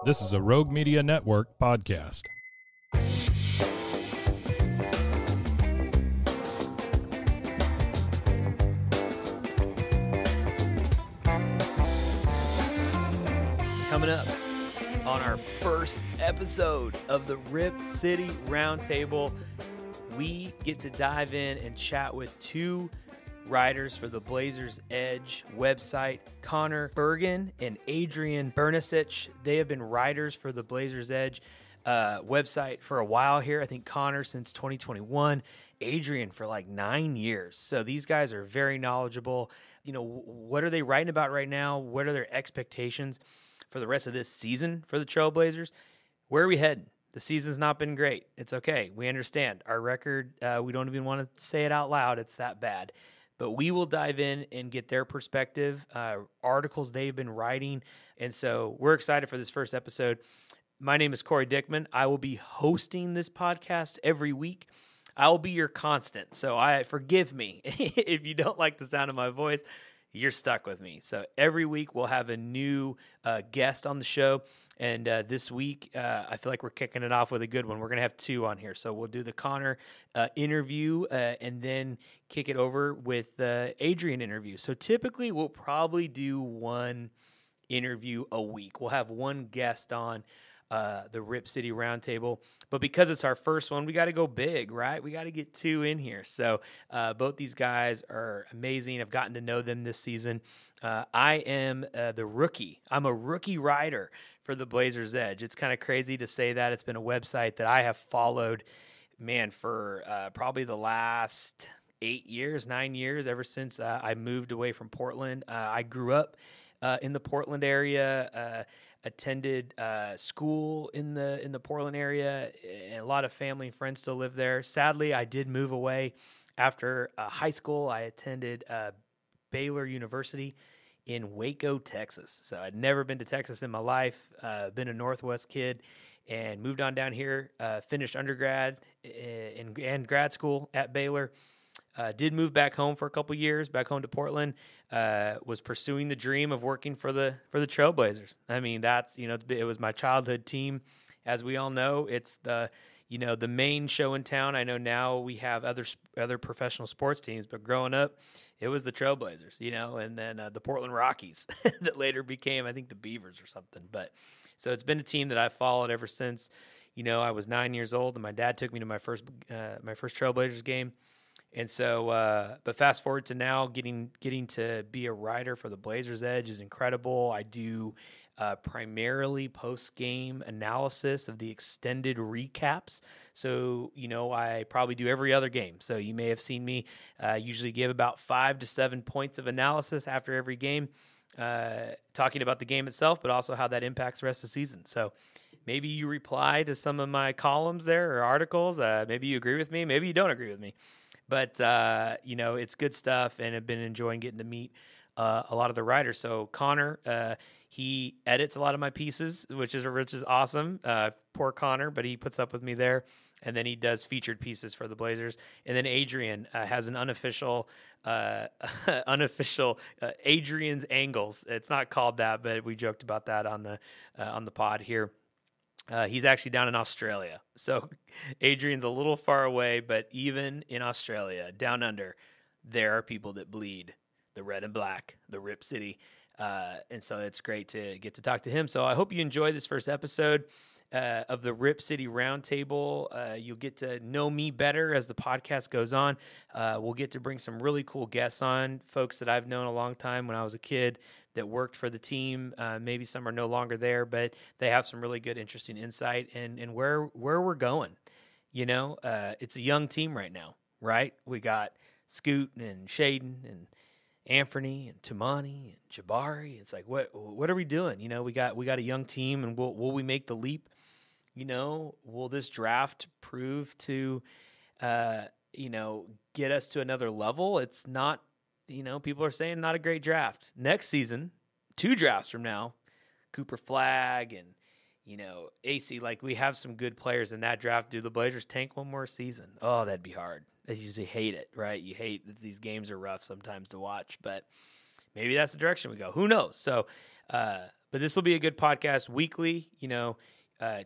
This is a Rogue Media Network podcast. Coming up on our first episode of the Rip City Roundtable, we get to dive in and chat with two writers for the Blazers Edge website, Conor Bergin and Adrian Bernecich. They have been writers for the Blazers Edge website for a while here. I think Conor since 2021, Adrian for like 9 years. So these guys are very knowledgeable. You know, what are they writing about right now? What are their expectations for the rest of this season for the Trailblazers? Where are we heading? The season's not been great. It's okay. We understand. Our record, we don't even want to say it out loud. It's that bad. But we will dive in and get their perspective, articles they've been writing. And so we're excited for this first episode. My name is Cory Dickman. I will be hosting this podcast every week. I will be your constant. So forgive me if you don't like the sound of my voice. You're stuck with me. So every week we'll have a new guest on the show. And this week, I feel like we're kicking it off with a good one. We're going to have two on here. So we'll do the Conor interview and then kick it over with the Adrian interview. So typically we'll probably do one interview a week. We'll have one guest on the Rip City Roundtable. But because it's our first one, we got to go big, right? We got to get two in here. So both these guys are amazing. I've gotten to know them this season. I am the rookie. I'm a rookie writer for the Blazers Edge. It's kind of crazy to say that. It's been a website that I have followed, man, for probably the last 9 years, ever since I moved away from Portland. I grew up in the Portland area, attended school in the Portland area, and a lot of family and friends still live there. Sadly, I did move away after high school. I attended Baylor University in Waco, Texas. So I'd never been to Texas in my life, been a Northwest kid, and moved on down here, finished undergrad and grad school at Baylor. Did move back home for a couple years, back home to Portland. Was pursuing the dream of working for the Trailblazers. I mean, that's, it was my childhood team. As we all know, it's the main show in town. I know now we have other professional sports teams, but growing up, it was the Trailblazers, and then the Portland Rockies that later became, I think, the Beavers or something. But so it's been a team that I've followed ever since, I was 9 years old, and my dad took me to my first Trailblazers game. And so, but fast forward to now, getting to be a writer for the Blazers Edge is incredible. I do primarily post-game analysis of the extended recaps. So, I probably do every other game. So you may have seen me usually give about 5 to 7 points of analysis after every game, talking about the game itself, but also how that impacts the rest of the season. So maybe you reply to some of my columns there or articles. Maybe you agree with me. Maybe you don't agree with me. But, it's good stuff, and I've been enjoying getting to meet a lot of the writers. So Conor, he edits a lot of my pieces, which is awesome. Poor Conor, but he puts up with me there. And then he does featured pieces for the Blazers. And then Adrian has an unofficial Adrian's Angles. It's not called that, but we joked about that on the pod here. He's actually down in Australia. So Adrian's a little far away, but even in Australia, down under, there are people that bleed the red and black, the Rip City. And so it's great to get to talk to him. So I hope you enjoy this first episode of the Rip City Roundtable. You'll get to know me better as the podcast goes on. We'll get to bring some really cool guests on, folks that I've known a long time when I was a kid that worked for the team. Maybe some are no longer there, but they have some really good, interesting insight and where we're going. It's a young team right now, right? We got Scoot and Shaedon and Anthony and Tamani and Jabari. It's like, what are we doing? We got a young team, and will we make the leap? Will this draft prove to, get us to another level? It's not, people are saying not a great draft. Next season, 2 drafts from now, Cooper Flagg and, AC, like we have some good players in that draft. Do the Blazers tank one more season? Oh, that'd be hard. I usually hate it, right? You hate that these games are rough sometimes to watch, but maybe that's the direction we go. Who knows? So, But this will be a good podcast weekly.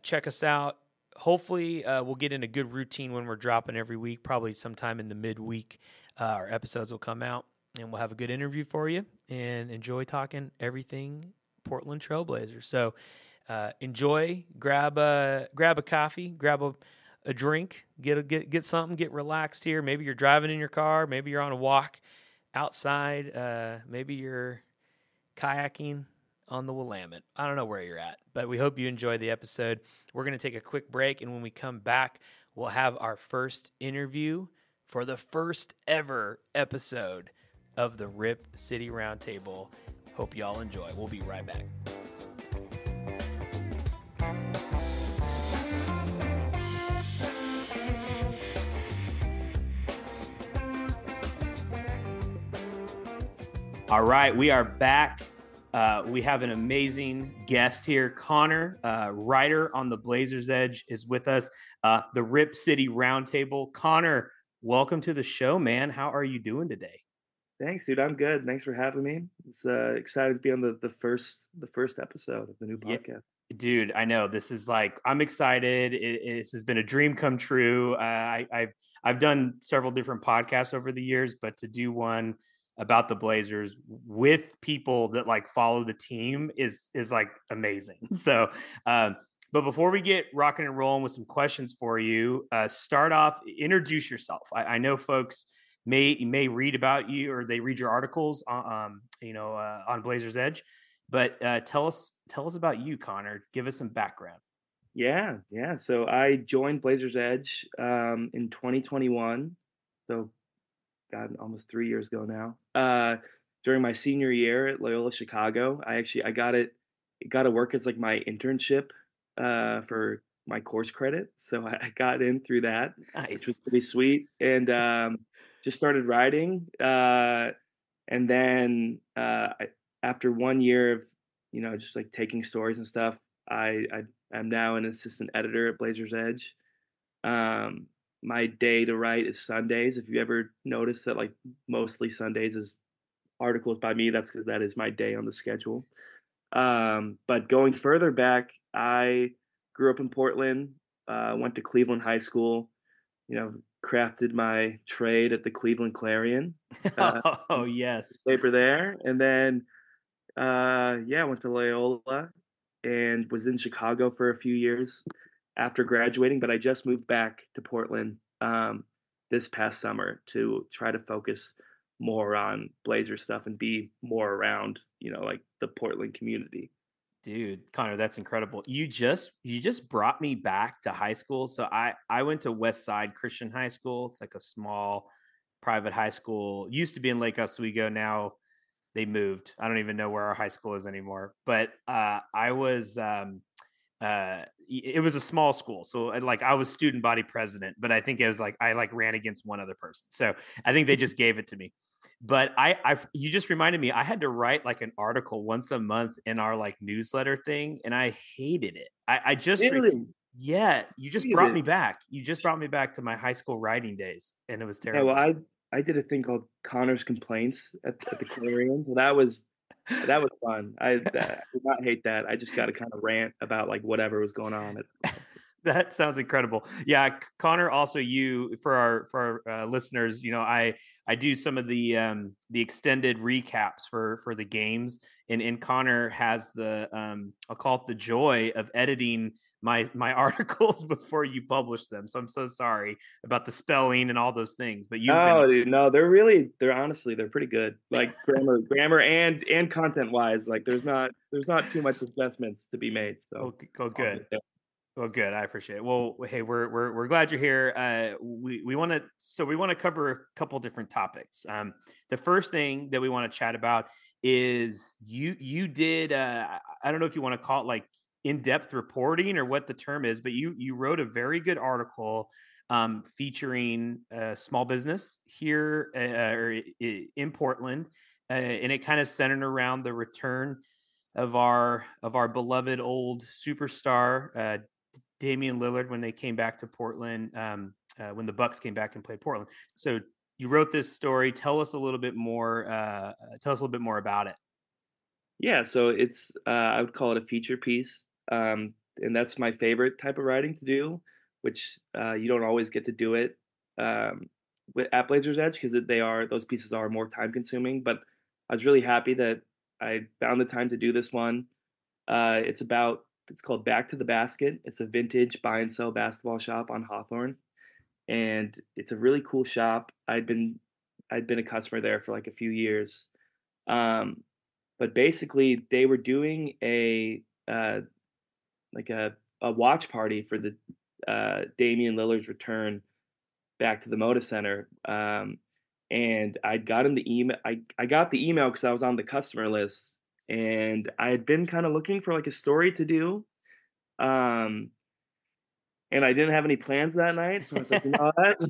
Check us out. Hopefully, we'll get in a good routine when we're dropping every week. Probably sometime in the midweek, our episodes will come out, and we'll have a good interview for you and enjoy talking everything Portland Trailblazers. So enjoy. Grab a coffee. Grab a drink. Get something. Get relaxed here. Maybe you're driving in your car. Maybe you're on a walk outside. Maybe you're kayaking on the Willamette. I don't know where you're at, but we hope you enjoy the episode. We're going to take a quick break, and when we come back, we'll have our first interview for the first ever episode of the Rip City Roundtable. Hope y'all enjoy. We'll be right back. All right, we are back. We have an amazing guest here. Conor, writer on the Blazers Edge, is with us. The Rip City Roundtable. Conor, welcome to the show, man. How are you doing today? Thanks, dude. I'm good. Thanks for having me. It's excited to be on the first episode of the new podcast. Yeah. Dude, I know this is I'm excited. This has been a dream come true. I've done several different podcasts over the years, but to do one about the Blazers with people that follow the team is amazing. So, but before we get rocking and rolling with some questions for you, start off, introduce yourself. I know folks may read about you or they read your articles on Blazers Edge, but tell us about you, Conor. Give us some background. Yeah. So I joined Blazers Edge in 2021. So God, almost 3 years ago now. During my senior year at Loyola Chicago, I got to work as my internship for my course credit. So I got in through that, Nice. Which was pretty sweet, and just started writing. And then after 1 year of just taking stories and stuff, I'm now an assistant editor at Blazers Edge. My day to write is Sundays. If you ever notice that mostly Sundays is articles by me, that's because that is my day on the schedule. But going further back, I grew up in Portland, went to Cleveland High School, crafted my trade at the Cleveland Clarion. Oh, yes. Paper there. And then, went to Loyola and was in Chicago for a few years after graduating, but I just moved back to Portland this past summer to try to focus more on Blazer stuff and be more around, the Portland community. Dude, Conor, that's incredible. You just brought me back to high school. So I went to West Side Christian High School. It's a small private high school. Used to be in Lake Oswego. Now they moved. I don't even know where our high school is anymore. But I was it was a small school, so I was student body president, but I think it was I ran against one other person, so I think they just gave it to me. But you just reminded me, I had to write an article once a month in our newsletter thing, and I hated it. I just really? You just brought me back. You just brought me back to my high school writing days, and it was terrible. Yeah, well, I did a thing called Connor's Complaints at the Clarion, so that was fun. I did not hate that. I just got to kind of rant about whatever was going on. That sounds incredible. Yeah, Conor, also for our listeners, I do some of the extended recaps for the games, and Conor has the I'll call it the joy of editing my articles before you publish them. So I'm so sorry about the spelling and all those things. But dude, no, they're honestly pretty good. Grammar and content wise, there's not too much adjustments to be made. So good. Well, good. I appreciate it. Well, hey, we're glad you're here. We want to cover a couple different topics. The first thing that we want to chat about is you did. I don't know if you want to call it in-depth reporting or what the term is, but you wrote a very good article featuring small business here in Portland, and it kind of centered around the return of our beloved old superstar. Damian Lillard when they came back to Portland, when the Bucks came back and played Portland. So you wrote this story. Tell us a little bit more. Tell us a little bit more about it. Yeah, so it's I would call it a feature piece, and that's my favorite type of writing to do, which you don't always get to do it um, at Blazers Edge because those pieces are more time consuming. But I was really happy that I found the time to do this one. It's called Back to the Basket. It's a vintage buy and sell basketball shop on Hawthorne, and it's a really cool shop. I'd been a customer there for like a few years. Um, but basically, they were doing like a watch party for the Damian Lillard's return back to the Moda Center. And I'd gotten the email. I got the email because I was on the customer list, and I had been kind of looking for like a story to do. Um, and I didn't have any plans that night, so I was like, you know what?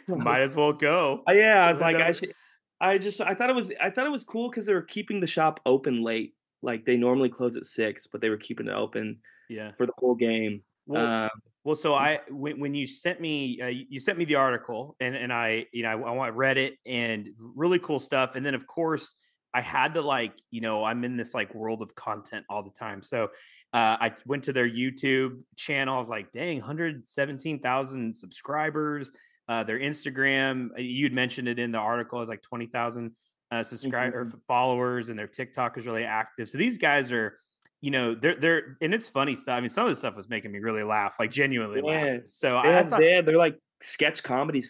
Might as well go. Yeah, I was Give it like, I another- should. I thought it was cool because they were keeping the shop open late. Like they normally close at 6, but they were keeping it open Yeah. for the whole game. Well, well, so when you sent me you sent me the article and I I read it and really cool stuff, and then of course I had to I'm in this like world of content all the time, so I went to their YouTube channel. I was like, dang, 117,000 subscribers. Their Instagram, you'd mentioned it in the article, is like 20,000 subscriber Mhm. followers, and their TikTok is really active. So these guys are they're and it's funny stuff. I mean, some of the stuff was making me really laugh, like genuinely laugh. Yeah, So I thought, they're like sketch comedy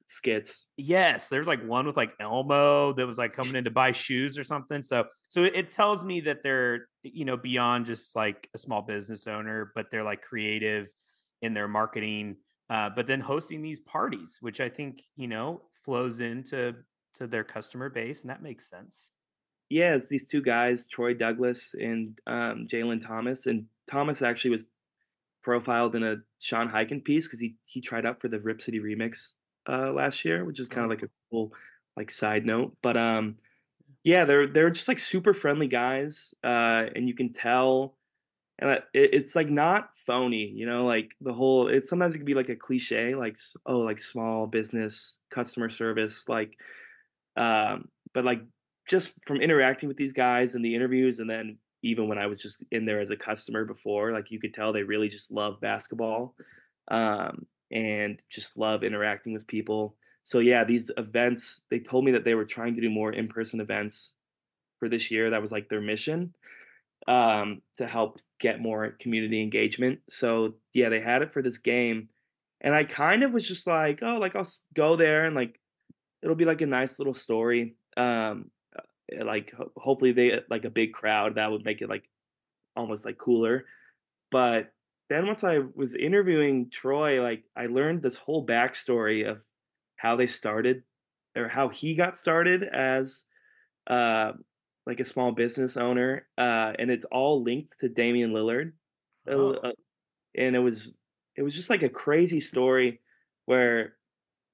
skits. yes, there's like one with like Elmo that was like coming in to buy shoes or something. So it tells me that they're, beyond just like a small business owner, but they're like creative in their marketing. But then hosting these parties, which I think, flows into their customer base, and that makes sense. Yeah, it's these two guys, Troy Douglas and Jalen Thomas. And Thomas actually was profiled in a Sean Highkin piece because he tried out for the Rip City Remix last year, which is kind of Oh, like a cool like side note. But yeah, they're just like super friendly guys, and you can tell, and it's like not phony, like the whole. It's sometimes it can be like a cliche, like like small business customer service, like, but like just from interacting with these guys in the interviews, and then even when I was just in there as a customer before, like you could tell they really just love basketball, and just love interacting with people. So yeah, these events, they told me that they were trying to do more in-person events for this year. That was like their mission, to help get more community engagement. So yeah, they had it for this game, and I kind of was just like, oh, like go there and like it'll be like a nice little story. Like hopefully they like a big crowd that would make it like almost like cooler. But then once I was interviewing Troy, like I learned this whole backstory of how they started or how he got started as uh like a small business owner, and it's all linked to Damian Lillard. Uh, oh, uh, and it was just like a crazy story where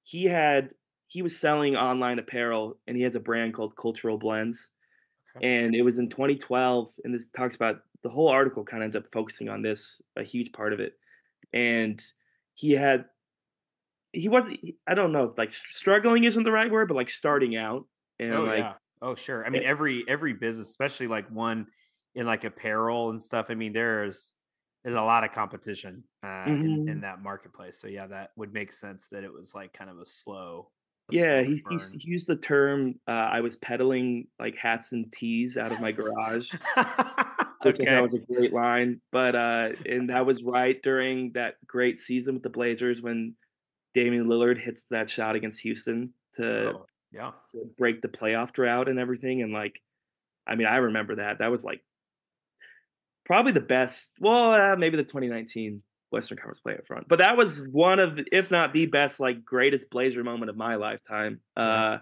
he had he was selling online apparel, and he has a brand called Cultural Blends, okay. and it was in 2012, and this talks about the whole article kind of ends up focusing on this, a huge part of it. And he had he was I don't know if like struggling isn't the right word, but like starting out, and Oh like yeah. Oh sure. I mean, it, every business, especially like one in like apparel and stuff. I mean, there's a lot of competition in mhm. that marketplace. So yeah, that would make sense that it was like kind of a Yeah, slow he burn. used the term, I was peddling like hats and tees out of my garage, which I thought Okay. was a great line. But and that was right during that great season with the Blazers when Damian Lillard hits that shot against Houston Oh yeah. to break the playoff drought and everything. And like, I mean, I remember that. That was like probably the best. Well, maybe the 2019 Western Conference playoff run, but that was one of, if not the best, like greatest Blazer moment of my lifetime. Yeah.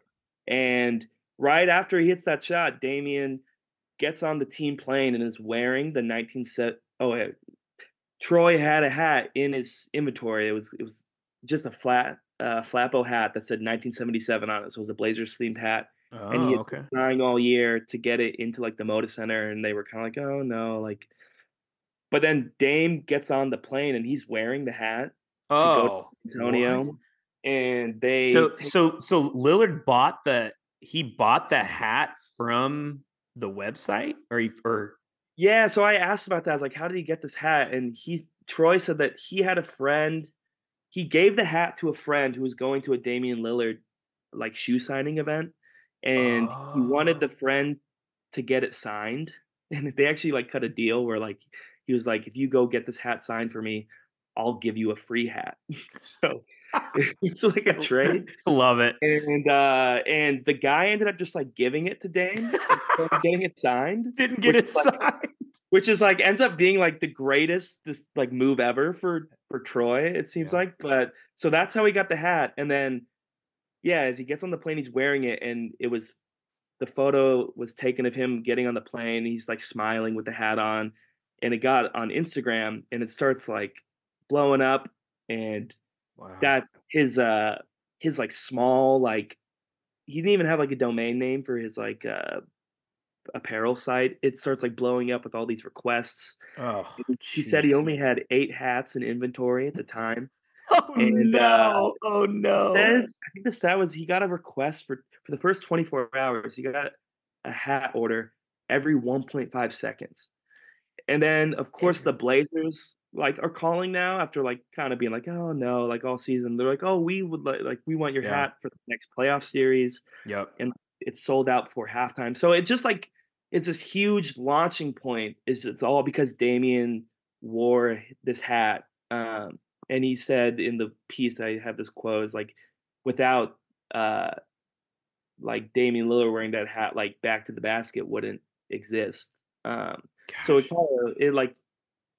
And right after he hits that shot, Damian gets on the team plane and is wearing the 19 set. Oh, yeah. Troy had a hat in his inventory. It was just a flapo hat that said 1977 on it. So it was a Blazers themed hat, and he Oh had been okay. trying all year to get it into like the Moda Center, and they were kind of like, oh no, like. But then Dame gets on the plane and he's wearing the hat to go to Oh San what? Antonio, and they So take. Lillard bought the hat from. the website or Yeah, so I asked about that. I was like, "How did he get this hat?" And Troy said that he had a friend. He gave the hat to a friend who was going to a Damian Lillard like shoe signing event, and he wanted Oh. the friend to get it signed. And they actually like cut a deal where like he was like, "If you go get this hat signed for me, I'll give you a free hat." So it's like a trade. Love it. And the guy ended up just like giving it to Dame instead of getting it signed, Didn't get which it is like signed. ends up being like the greatest this like move ever for Troy, it seems Yeah. like. But so that's how he got the hat. And then yeah, as he gets on the plane, he's wearing it, and the photo was taken of him getting on the plane. He's like smiling with the hat on, and it got on Instagram, and it starts like blowing up, and Wow. that his like small like he didn't even have like a domain name for his like apparel site. It starts like blowing up with all these requests. Oh, He said he jeez. only had 8 hats in inventory at the time, Oh, and, no. Oh, he no. said I think the stat was he got a request for the first 24 hours, he got a hat order every 1.5 seconds. And then, of course, the Blazers, like, are calling now after, like, kinda being like, "Oh, no," like, all season. They're like, "Oh, we would like, we want your Yeah. hat for the next playoff series," Yep. and it's sold out before halftime. So it just, like it's this huge launching point. It's all because Damian wore this hat, and he said in the piece, I have this quote, is like, "Without, uh, like, Damian Lillard wearing that hat, like, Back to the Basket wouldn't exist." So Gosh. like,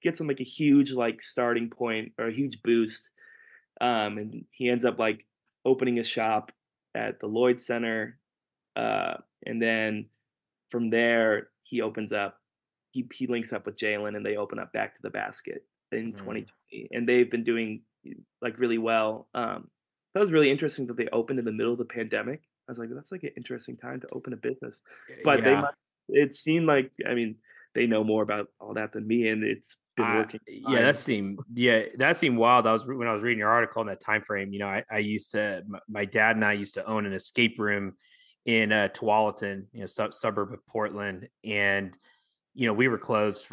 gets him, like, a huge, like, starting point or a huge boost, and he ends up, like, opening a shop at the Lloyd Center, uh, and then from there, he links up with Jalen, and they open up Back to the Basket in Mm. 2020, and they've been doing, like, really well. That was really interesting that they opened in the middle of the pandemic. I was like, "That's, like, an interesting time to open a business." But Yeah. it seemed like I mean, they know more about all that than me, and it's been working fine. That seemed wild. When I was reading your article in that time frame. I used to my dad and I used to own an escape room in Tualatin, suburb of Portland, and we were closed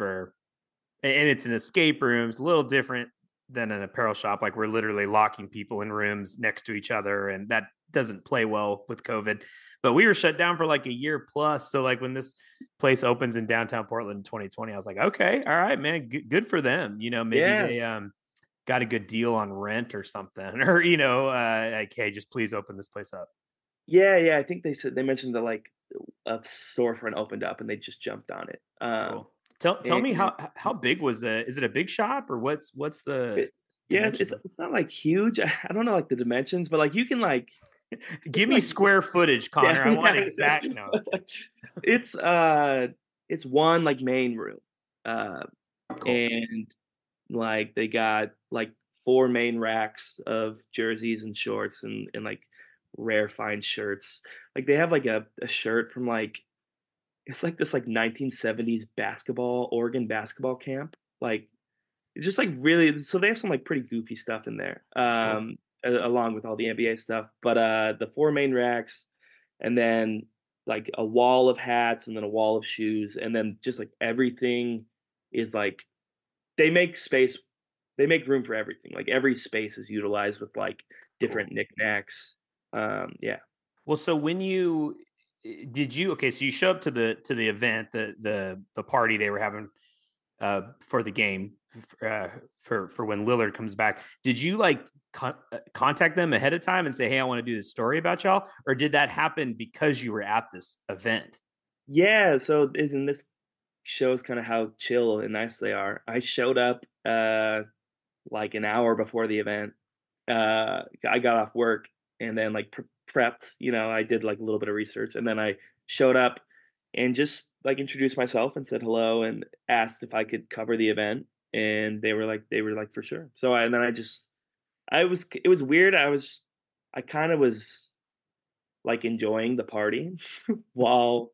and it's an escape room. It's a little different than an apparel shop. Like we're literally locking people in rooms next to each other, and that doesn't play well with COVID. But we were shut down for like a year plus. So like when this place opens in downtown Portland in 2020, I was like, okay, all right, man, good for them. Maybe Yeah. they got a good deal on rent or something, or like, hey, just please open this place up. Yeah, yeah, I think they mentioned that, like, a storefront opened up, and they just jumped on it. Cool. Tell And me how big was is it a big shop, or what's the it yeah, dimensions of? it's not, like, huge. I don't know, like, the dimensions, but, like, it's, Give me like square footage, yeah, Connor. I want exact. No. it's, it's one, like, main room, uh, Cool. and, like, they got, like, 4 main racks of jerseys and shorts and, like, rare fine shirts. Like, they have, like, a shirt from, like it's like this, like, 1970s Oregon basketball camp. Like, it's just, like, really so they have some, like, pretty goofy stuff in there, That's cool. along with all the NBA stuff. But, the 4 main racks, and then, like, a wall of hats, and then a wall of shoes, and then just, like, everything is, like they make space they make room for everything. Like, every space is utilized with, like, Cool. different knickknacks. Yeah. Well, so when you did you okay, so you show up to the event, the party they were having for the game for when Lillard comes back. Did you like contact them ahead of time and say, "Hey, I want to do this story about y'all," or did that happen because you were at this event? Yeah, so and this shows kinda how chill and nice they are. I showed up, like, an hour before the event. I got off work and then, like, prepped, I did, like, a little bit of research, and then I showed up and just, like, introduced myself and said hello and asked if I could cover the event, and they were like, "For sure." So I and then I just it was weird. I kinda was, like, enjoying the party while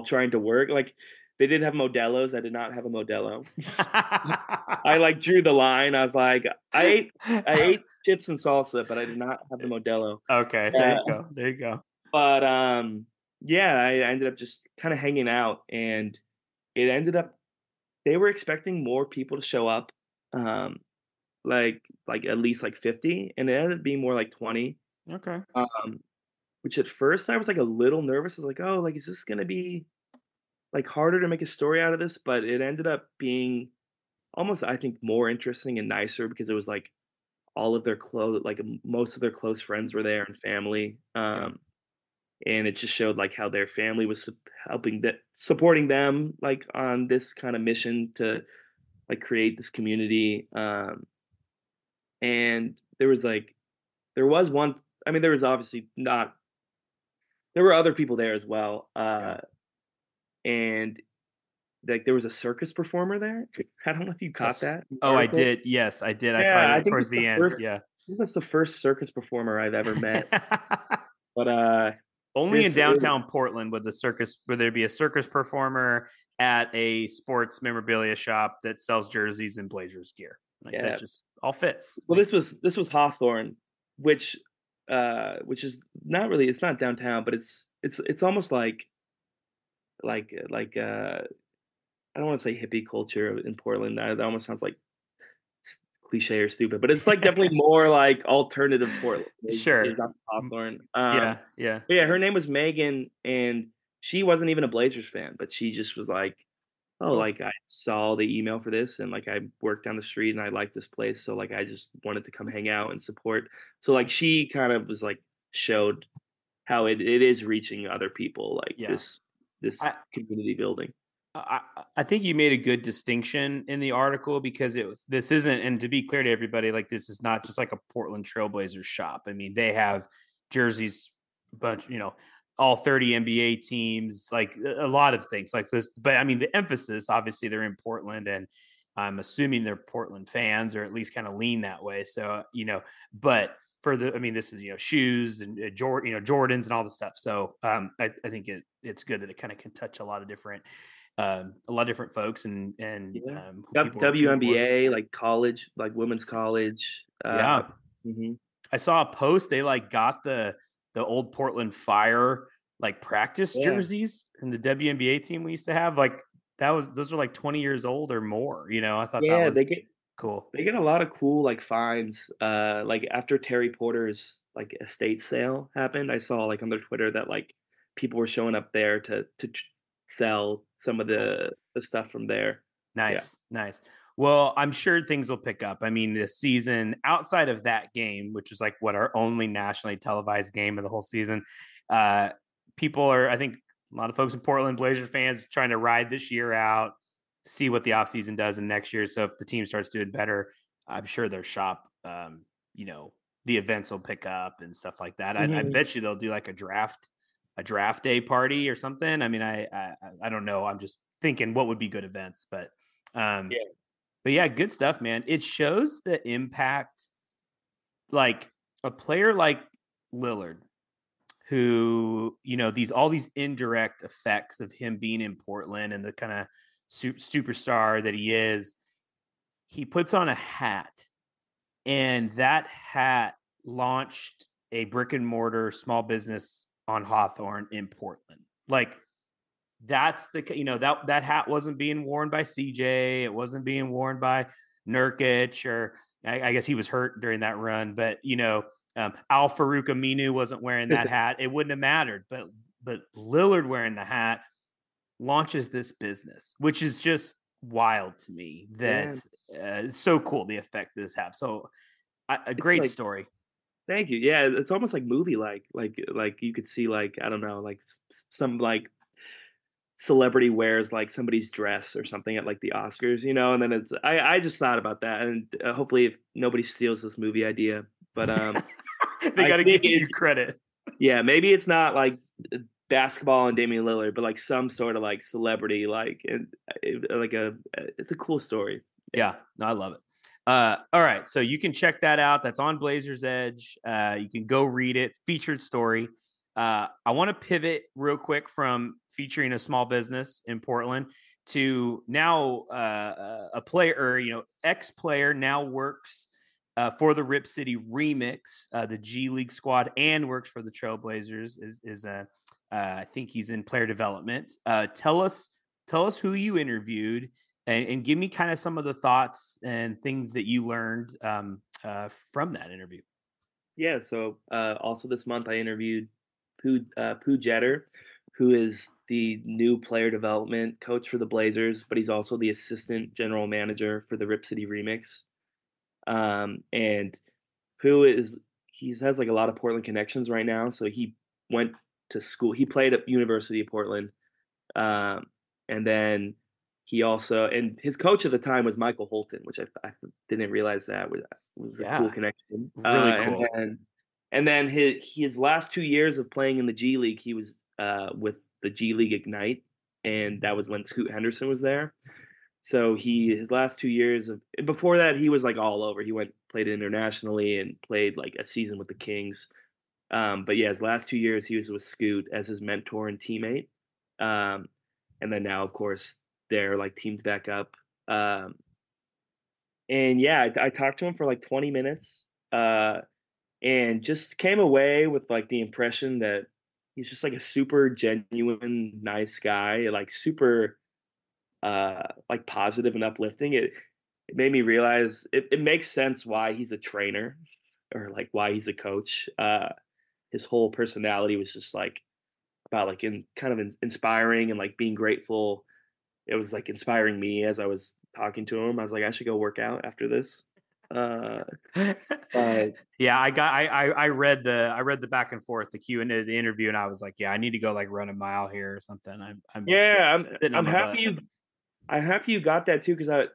trying to work. Like, they did have Modelo's, I did not have a Modelo. I, like, drew the line. I was like, I ate chips and salsa, but I did not have the Modelo. Okay, there you Uh, go. There you go. but, yeah, I ended up just kind of hanging out, and it ended up they were expecting more people to show up, um, like at least like 50, and it ended up being more like 20. Okay. Um, which at first I was like a little nervous. I was like, oh, like is this gonna be like harder to make a story out of this? But it ended up being almost, I think, more interesting and nicer because it was like all of their most of their close friends were there and family. Yeah. And it just showed like how their family was helping that supporting them like on this kind of mission to like create this community. And there was one. I mean, there was obviously not. There were other people there as well. Yeah. And like there was a circus performer there. I don't know if you caught Yes. that in the Oh, I article. did. Yes, I did. I saw Yeah, I it think towards it's the the end. first. Yeah. I think that's the first circus performer I've ever met. But Only in this it, downtown Portland would there be a circus performer at a sports memorabilia shop that sells jerseys and Blazers gear. Like that yeah. just all fits. Well, Like, this was Hawthorne, which is not really, it's not downtown, but it's almost like I don't want to say hippie culture in Portland. That almost sounds like cliche or stupid, but it's like definitely more like alternative Portland is sure. up Hawthorne. Yeah, yeah. But yeah, her name was Megan, and she wasn't even a Blazers fan, but she just was like, "Oh, Cool. like I saw the email for this, and like I worked down the street, and I like this place, so like I just wanted to come hang out and support." So like she kind of was like showed how it is reaching other people, like Yeah. this I, community building. I think you made a good distinction in the article because this isn't, and to be clear to everybody, like this is not just like a Portland Trailblazers shop. I mean, they have jerseys, bunch, all 30 NBA teams, like a lot of things like this. But I mean, the emphasis, obviously, they're in Portland, and I'm assuming they're Portland fans or at least kind of lean that way. So but I mean, this is shoes and Jordans and all the stuff. So I think it's good that it kind of can touch a lot of different folks and Yeah. who people are rooting for. WNBA, like college, like women's college. Yeah, Mhm. I saw a post. They like got the old Portland Fire like practice Yeah. jerseys and the WNBA team we used to have. Like those are like 20 years old or more. I thought that Yeah, was cool. they get a lot of cool like finds. Like after Terry Porter's like estate sale happened, I saw like on their Twitter that like people were showing up there to sell some of Cool. the stuff from there. Yeah. Nice, nice. Well, I'm sure things will pick up. I mean, this season, outside of that game, which is like what our only nationally televised game of the whole season, uh, people are, I think, a lot of folks in Portland, Blazer fans, trying to ride this year out, see what the offseason does in next year. So if the team starts doing better, I'm sure their shop, the events will pick up and stuff like that. I Mhm. bet you they'll do like a draft day party or something. I mean, I don't know. I'm just thinking what would be good events, um, Yeah. but yeah, good stuff, man. It shows the impact, like a player like Lillard, who all these indirect effects of him being in Portland and the kind of superstar that he is. He puts on a hat, and that hat launched a brick and mortar small business on Hawthorne in Portland. Like that's that hat wasn't being worn by CJ. It wasn't being worn by Nurkic, or I guess he was hurt during that run. But Al Farouk Aminu wasn't wearing that hat. It wouldn't have mattered. But Lillard wearing the hat launches this business, which is just wild to me. Yeah. That it's so cool the effect this has. So a It's great like story. thank you. Yeah, it's almost like movie like you could see like I don't know, like some like celebrity wears like somebody's dress or something at like the Oscars, and then I just thought about that, and hopefully if nobody steals this movie idea, but They I got to think give you it's credit. yeah, maybe it's not like basketball and Damian Lillard, but like some sort of like celebrity like and like it's a cool story. Yeah, no, I love it. All right, so you can check that out. That's on Blazers Edge. You can go read it. Featured story. I want to pivot real quick from featuring a small business in Portland to now a player, or ex-player now works for the Rip City Remix, the G League squad, and works for the Trailblazers. Is I think he's in player development. Tell us who you interviewed, and give me kind of some of the thoughts and things that you learned from that interview. Yeah. So also this month I interviewed Pooh Jeter, who is the new player development coach for the Blazers, but he's also the assistant general manager for the Rip City Remix. And Pooh he has like a lot of Portland connections right now. So he went to school. He played at University of Portland, and then and his coach at the time was Michael Holton, which I didn't realize that was a cool Yeah, connection. really cool. And then his last 2 years of playing in the G League, he was with the G League Ignite, and that was when Scoot Henderson was there. So his last 2 years before that he was like all over. He played internationally and played like a season with the Kings. But yeah, his last 2 years he was with Scoot as his mentor and teammate. And then now of course they're like teams back up. And yeah, I talked to him for like 20 minutes. And just came away with like the impression that he's just like a super genuine, nice guy, like super like positive and uplifting. It made me realize it makes sense why he's a trainer or like why he's a coach. His whole personality was just like about like inspiring and like being grateful. It was like inspiring me as I was talking to him. I was like, I should go work out after this. But Yeah, I read the back and forth, the Q and A, the interview, and I was like, yeah, I need to go like run a mile here or something. I'm sitting on I'm my happy butt. I'm happy you got that too, because it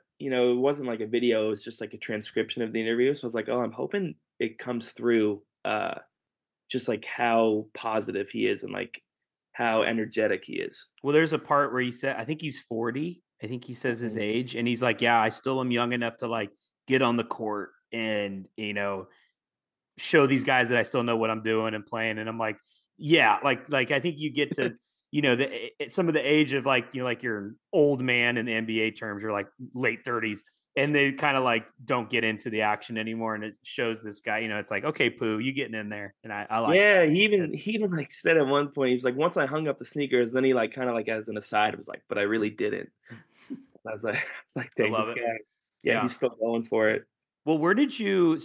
wasn't like a video, it was just like a transcription of the interview. So I was like, oh, I'm hoping it comes through just like how positive he is and like how energetic he is. Well, there's a part where he said, I think he's 40. I think he says his age, and he's like, yeah, I still am young enough to like get on the court and show these guys that I still know what I'm doing and playing. And I'm like, yeah, like I think you get to, some of the age of like, like you're an old man in the NBA terms, you're like late 30s, and they kind of like don't get into the action anymore. And it shows this guy, it's like, okay, Pooh, you getting in there. And I like Yeah, that. he even like said at one point, he was like, once I hung up the sneakers, then he like kind of like as an aside was like, but I really didn't. I was like, I dang, love this it. guy. Yeah, Yeah. he's still going for it. Well, did you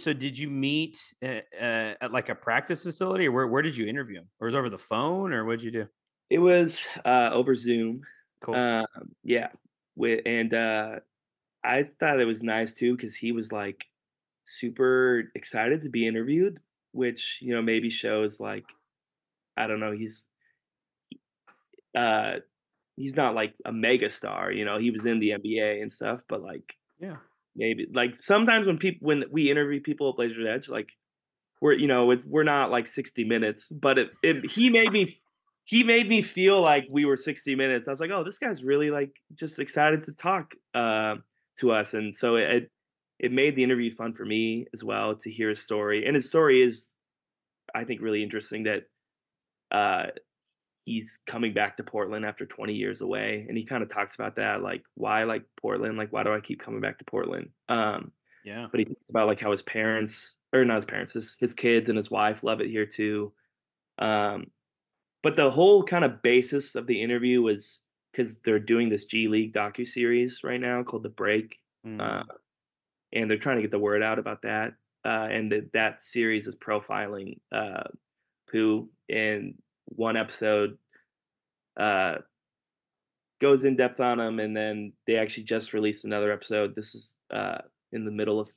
meet at like a practice facility, or where did you interview him? Or was it over the phone, or what did you do? It was over Zoom. Cool. Um, yeah. And I thought it was nice too because he was like super excited to be interviewed, which maybe shows like I don't know, uh he's not like a mega star, he was in the NBA and stuff, but like Yeah. maybe like sometimes when we interview people at Blazers Edge, like we're not like 60 minutes, but he made me feel like we were 60 minutes. I was like, oh, this guy's really like just excited to talk to us, and so it made the interview fun for me as well to hear his story. And his story is, I think, really interesting that uh, he's coming back to Portland after 20 years away, and he kind of talks about that, like why like Portland, like why do I keep coming back to Portland? Yeah. But he talks about like how his parents, or not his parents, his kids and his wife love it here too. Um, but the whole kind of basis of the interview was because they're doing this G League docuseries right now called The Break, uh, Mm. and they're trying to get the word out about that. And that series is profiling Pooh. In one episode, uh, goes in depth on him, and then they actually just released another episode. This is in the middle of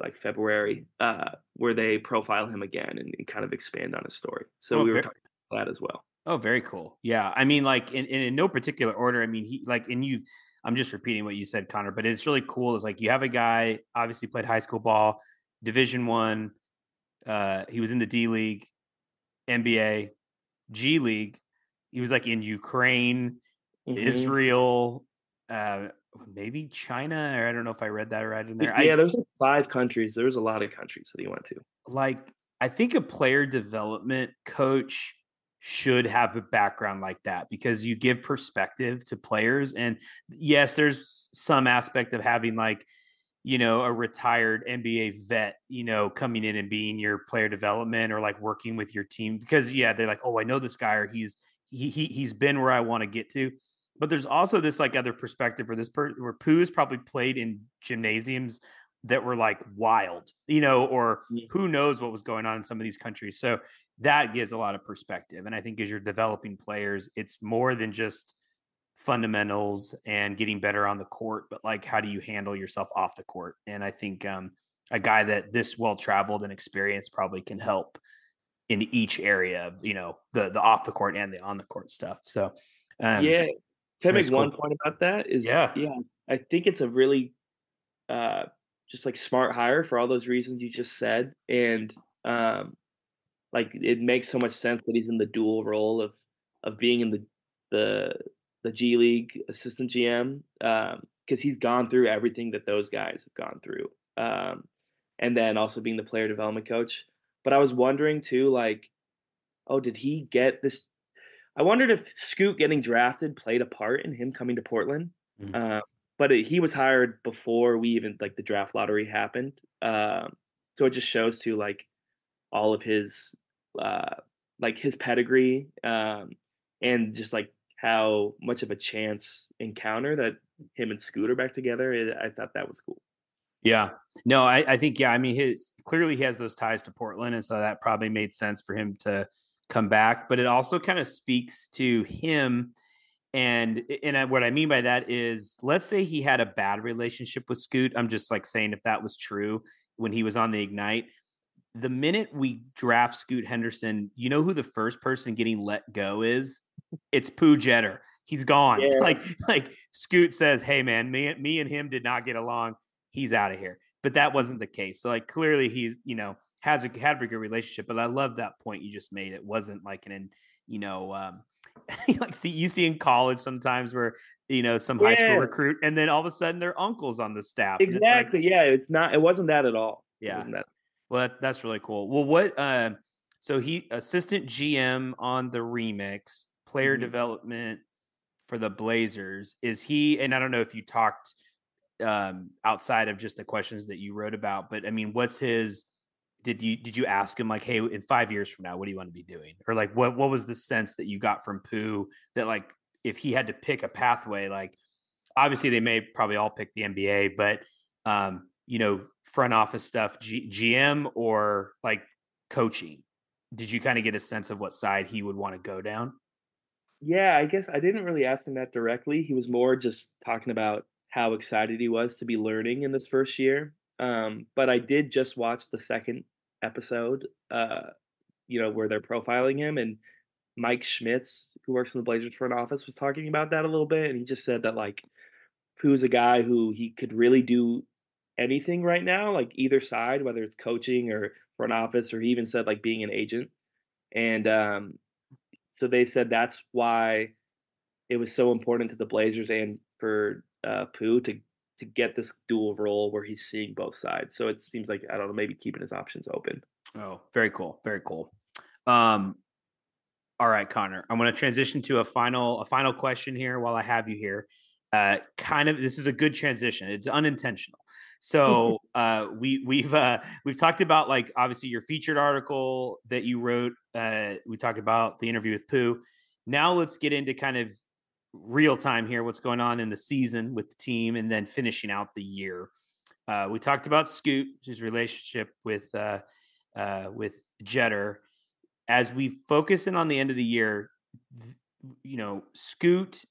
like February, where they profile him again and kind of expand on his story. So Oh, we were very, talking about that as well. very cool. Yeah. I mean, like in no particular order. I mean, I'm just repeating what you said, Connor, but it's really cool. It's like you have a guy obviously played high school ball, Division 1. He was in the D League, NBA, G League. He was like in Ukraine, Mm-hmm. Israel, uh, maybe China, or I don't know if I read that right in there. Yeah, there's like 5 countries. There was a lot of countries that he went to. Like I think a player development coach should have a background like that because you give perspective to players. And yes, there's some aspect of having like, a retired NBA vet, coming in and being your player development or like working with your team because yeah, they're like, oh, I know this guy or he's been where I want to get to. But there's also this like other perspective where Pooh's probably played in gymnasiums that were like wild, or who knows what was going on in some of these countries. So that gives a lot of perspective. And I think as you're developing players, it's more than just fundamentals and getting better on the court, but like, how do you handle yourself off the court? And I think a guy that this well-traveled and experienced probably can help in each area of, the off the court and the on the court stuff. So, yeah. Can I make cool. one point about that? I think it's a really just like smart hire for all those reasons you just said. And like it makes so much sense that he's in the dual role of being in the G League assistant GM, because he's gone through everything that those guys have gone through, and then also being the player development coach. But I was wondering too, like, oh, did he get this? I wondered if Scoot getting drafted played a part in him coming to Portland. Mm-hmm. But he was hired before we even like the draft lottery happened. So it just shows too, like, all of his like his pedigree, and just like how much of a chance encounter that him and Scoot are back together. I thought that was cool. Yeah, no, I think, I mean, clearly he has those ties to Portland. And so that probably made sense for him to come back, but it also kind of speaks to him. And what I mean by that is, let's say he had a bad relationship with Scoot. I'm just like saying, if that was true when he was on the Ignite, the minute we draft Scoot Henderson, you know who the first person getting let go is? It's Pooh Jeter. He's gone. Yeah. Like Scoot says, hey man, me and him did not get along. He's out of here. But that wasn't the case. So like clearly he's, had a good relationship. But I love that point you just made. It wasn't like like you see in college sometimes where some high school recruit and then all of a sudden their uncle's on the staff. Exactly. It wasn't that at all. Yeah. It wasn't that. Well, that's really cool. Well, so he assistant GM on the Remix, player development for the Blazers. Is he, and I don't know if you talked outside of just the questions that you wrote about, but I mean, what's his, did you ask him like, hey, in 5 years from now, what do you want to be doing? Or like, what was the sense that you got from Pooh that like, if he had to pick a pathway, like obviously they may probably all pick the NBA, but front office stuff, GM or like coaching, did you kind of get a sense of what side he would want to go down? Yeah, I guess I didn't really ask him that directly. He was more just talking about how excited he was to be learning in this first year. But I did just watch the second episode, where they're profiling him, and Mike Schmitz, who works in the Blazers front office, was talking about that a little bit. And he just said that like Pooh's a guy who he could really do anything right now, like either side, whether it's coaching or front office, or he even said like being an agent. And so they said that's why it was so important to the Blazers and for Pooh to get this dual role where he's seeing both sides. So it seems like, I don't know, maybe keeping his options open. Oh, very cool. Very cool. All right, Conor, I'm going to transition to a final question here while I have you here. This is a good transition. It's unintentional. So we've talked about like obviously your featured article that you wrote. We talked about the interview with Pooh. Now let's get into kind of real time here. What's going on in the season with the team, and then finishing out the year. We talked about Scoot, his relationship with Jeter. As we focus in on the end of the year, Scoot.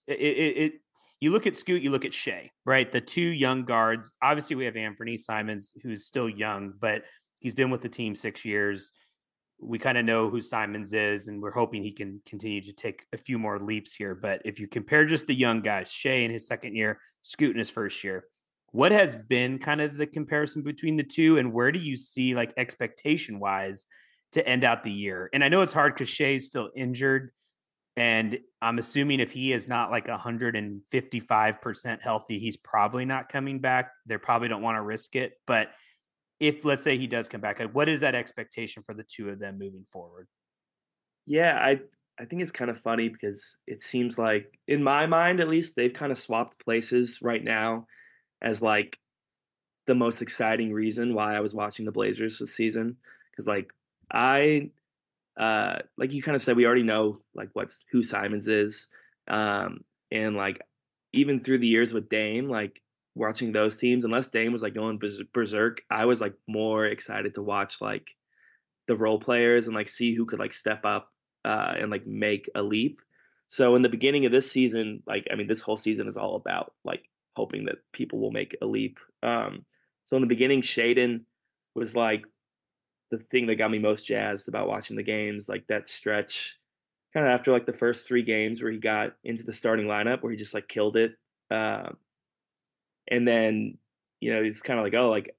You look at Scoot, you look at Shea, right? The two young guards. Obviously, we have Anthony Simons, who's still young, but he's been with the team 6 years. We kind of know who Simons is, and we're hoping he can continue to take a few more leaps here. But if you compare just the young guys, Shea in his second year, Scoot in his first year, what has been kind of the comparison between the two, and where do you see like expectation-wise to end out the year? And I know it's hard because Shea's still injured. And I'm assuming if he is not like 155% healthy, he's probably not coming back. They probably don't want to risk it. But if, let's say, he does come back, what is that expectation for the two of them moving forward? Yeah, I think it's kind of funny because it seems like, in my mind at least, they've kind of swapped places right now as like the most exciting reason why I was watching the Blazers this season. Because like I like you kind of said, we already know like who Simons is. And like even through the years with Dame, like watching those teams, unless Dame was like going berserk, I was like more excited to watch like the role players and like see who could like step up and like make a leap. So in the beginning of this season, like I mean, this whole season is all about like hoping that people will make a leap. So in the beginning, Shaedon was like the thing that got me most jazzed about watching the games, like that stretch, kind of after like the first 3 games where he got into the starting lineup where he just like killed it. Uh, and then he's kind of like, oh, like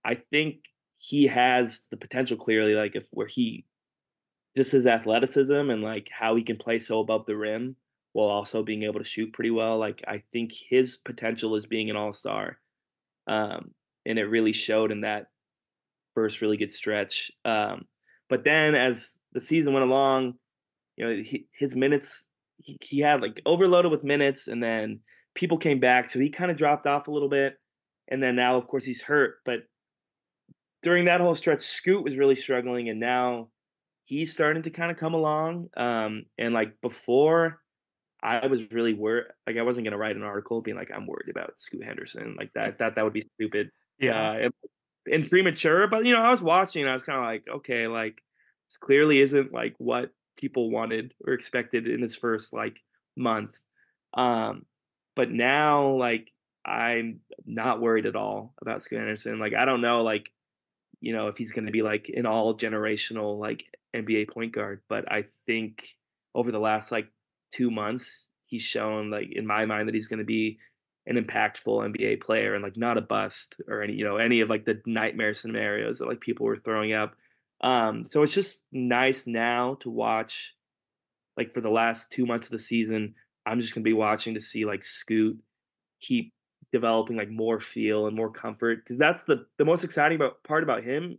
I think he has the potential clearly, like if where he just his athleticism and like how he can play so above the rim while also being able to shoot pretty well. Like I think his potential is being an all-star. And it really showed in that first really good stretch. But then as the season went along, his minutes, he had like overloaded with minutes, and then people came back, so he kind of dropped off a little bit. And then now, of course, he's hurt. But during that whole stretch, Scoot was really struggling, and now he's starting to kind of come along. And like before, I was really worried. Like I wasn't gonna write an article being like I'm worried about Scoot Henderson. Like that would be stupid. Yeah. And premature. But I was watching and I was kind of like, okay, like this clearly isn't like what people wanted or expected in his first like month. Um, but now like I'm not worried at all about Scoot Henderson. Like I don't know like if he's going to be like an all generational like NBA point guard, but I think over the last like 2 months he's shown like in my mind that he's going to be an impactful NBA player and like not a bust or any of like the nightmare scenarios that like people were throwing up. So it's just nice now to watch like for the last 2 months of the season. I'm just going to be watching to see like Scoot keep developing like more feel and more comfort, because that's the most exciting part about him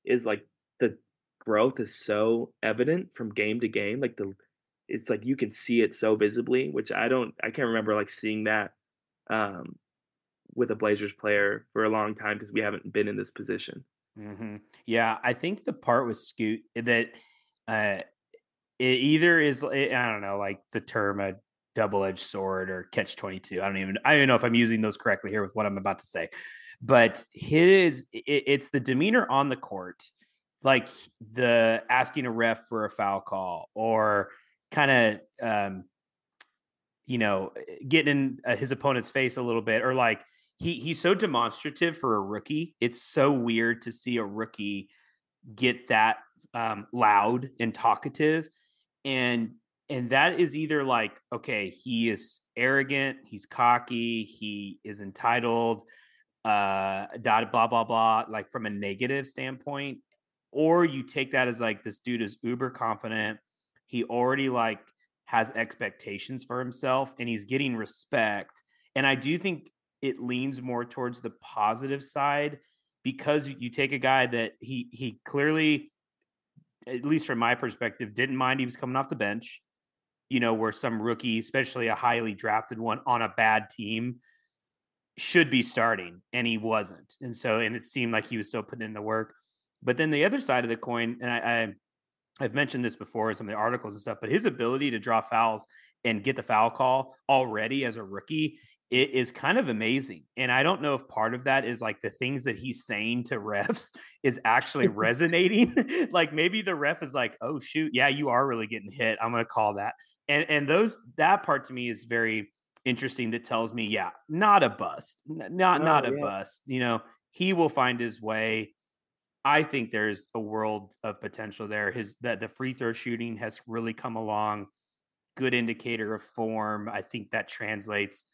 is like the growth is so evident from game to game. Like it's like you can see it so visibly, which I can't remember like seeing that um, with a Blazers player for a long time because we haven't been in this position. Mm-hmm. Yeah, I think the part with Scoot that uh, it either is I don't know, like the term a double-edged sword or catch 22. I don't even know if I'm using those correctly here with what I'm about to say. But it's the demeanor on the court, like the asking a ref for a foul call or kind of getting in his opponent's face a little bit, or like he's so demonstrative for a rookie. It's so weird to see a rookie get that loud and talkative, and that is either like, okay, he is arrogant, he's cocky, he is entitled, blah blah blah, like from a negative standpoint, or you take that as like this dude is uber confident, he already like has expectations for himself and he's getting respect. And I do think it leans more towards the positive side, because you take a guy that he clearly, at least from my perspective, didn't mind he was coming off the bench, where some rookie, especially a highly drafted one on a bad team, should be starting, and he wasn't. And it seemed like he was still putting in the work. But then the other side of the coin, and I've mentioned this before in some of the articles and stuff, but his ability to draw fouls and get the foul call already as a rookie, it is kind of amazing. And I don't know if part of that is like the things that he's saying to refs is actually resonating. Like maybe the ref is like, oh shoot, yeah, you are really getting hit, I'm going to call that. And that part to me is very interesting. That tells me, yeah, not a bust, not a Yeah. bust. He will find his way. I think there's a world of potential there. That the free throw shooting has really come along. Good indicator of form. I think that translates.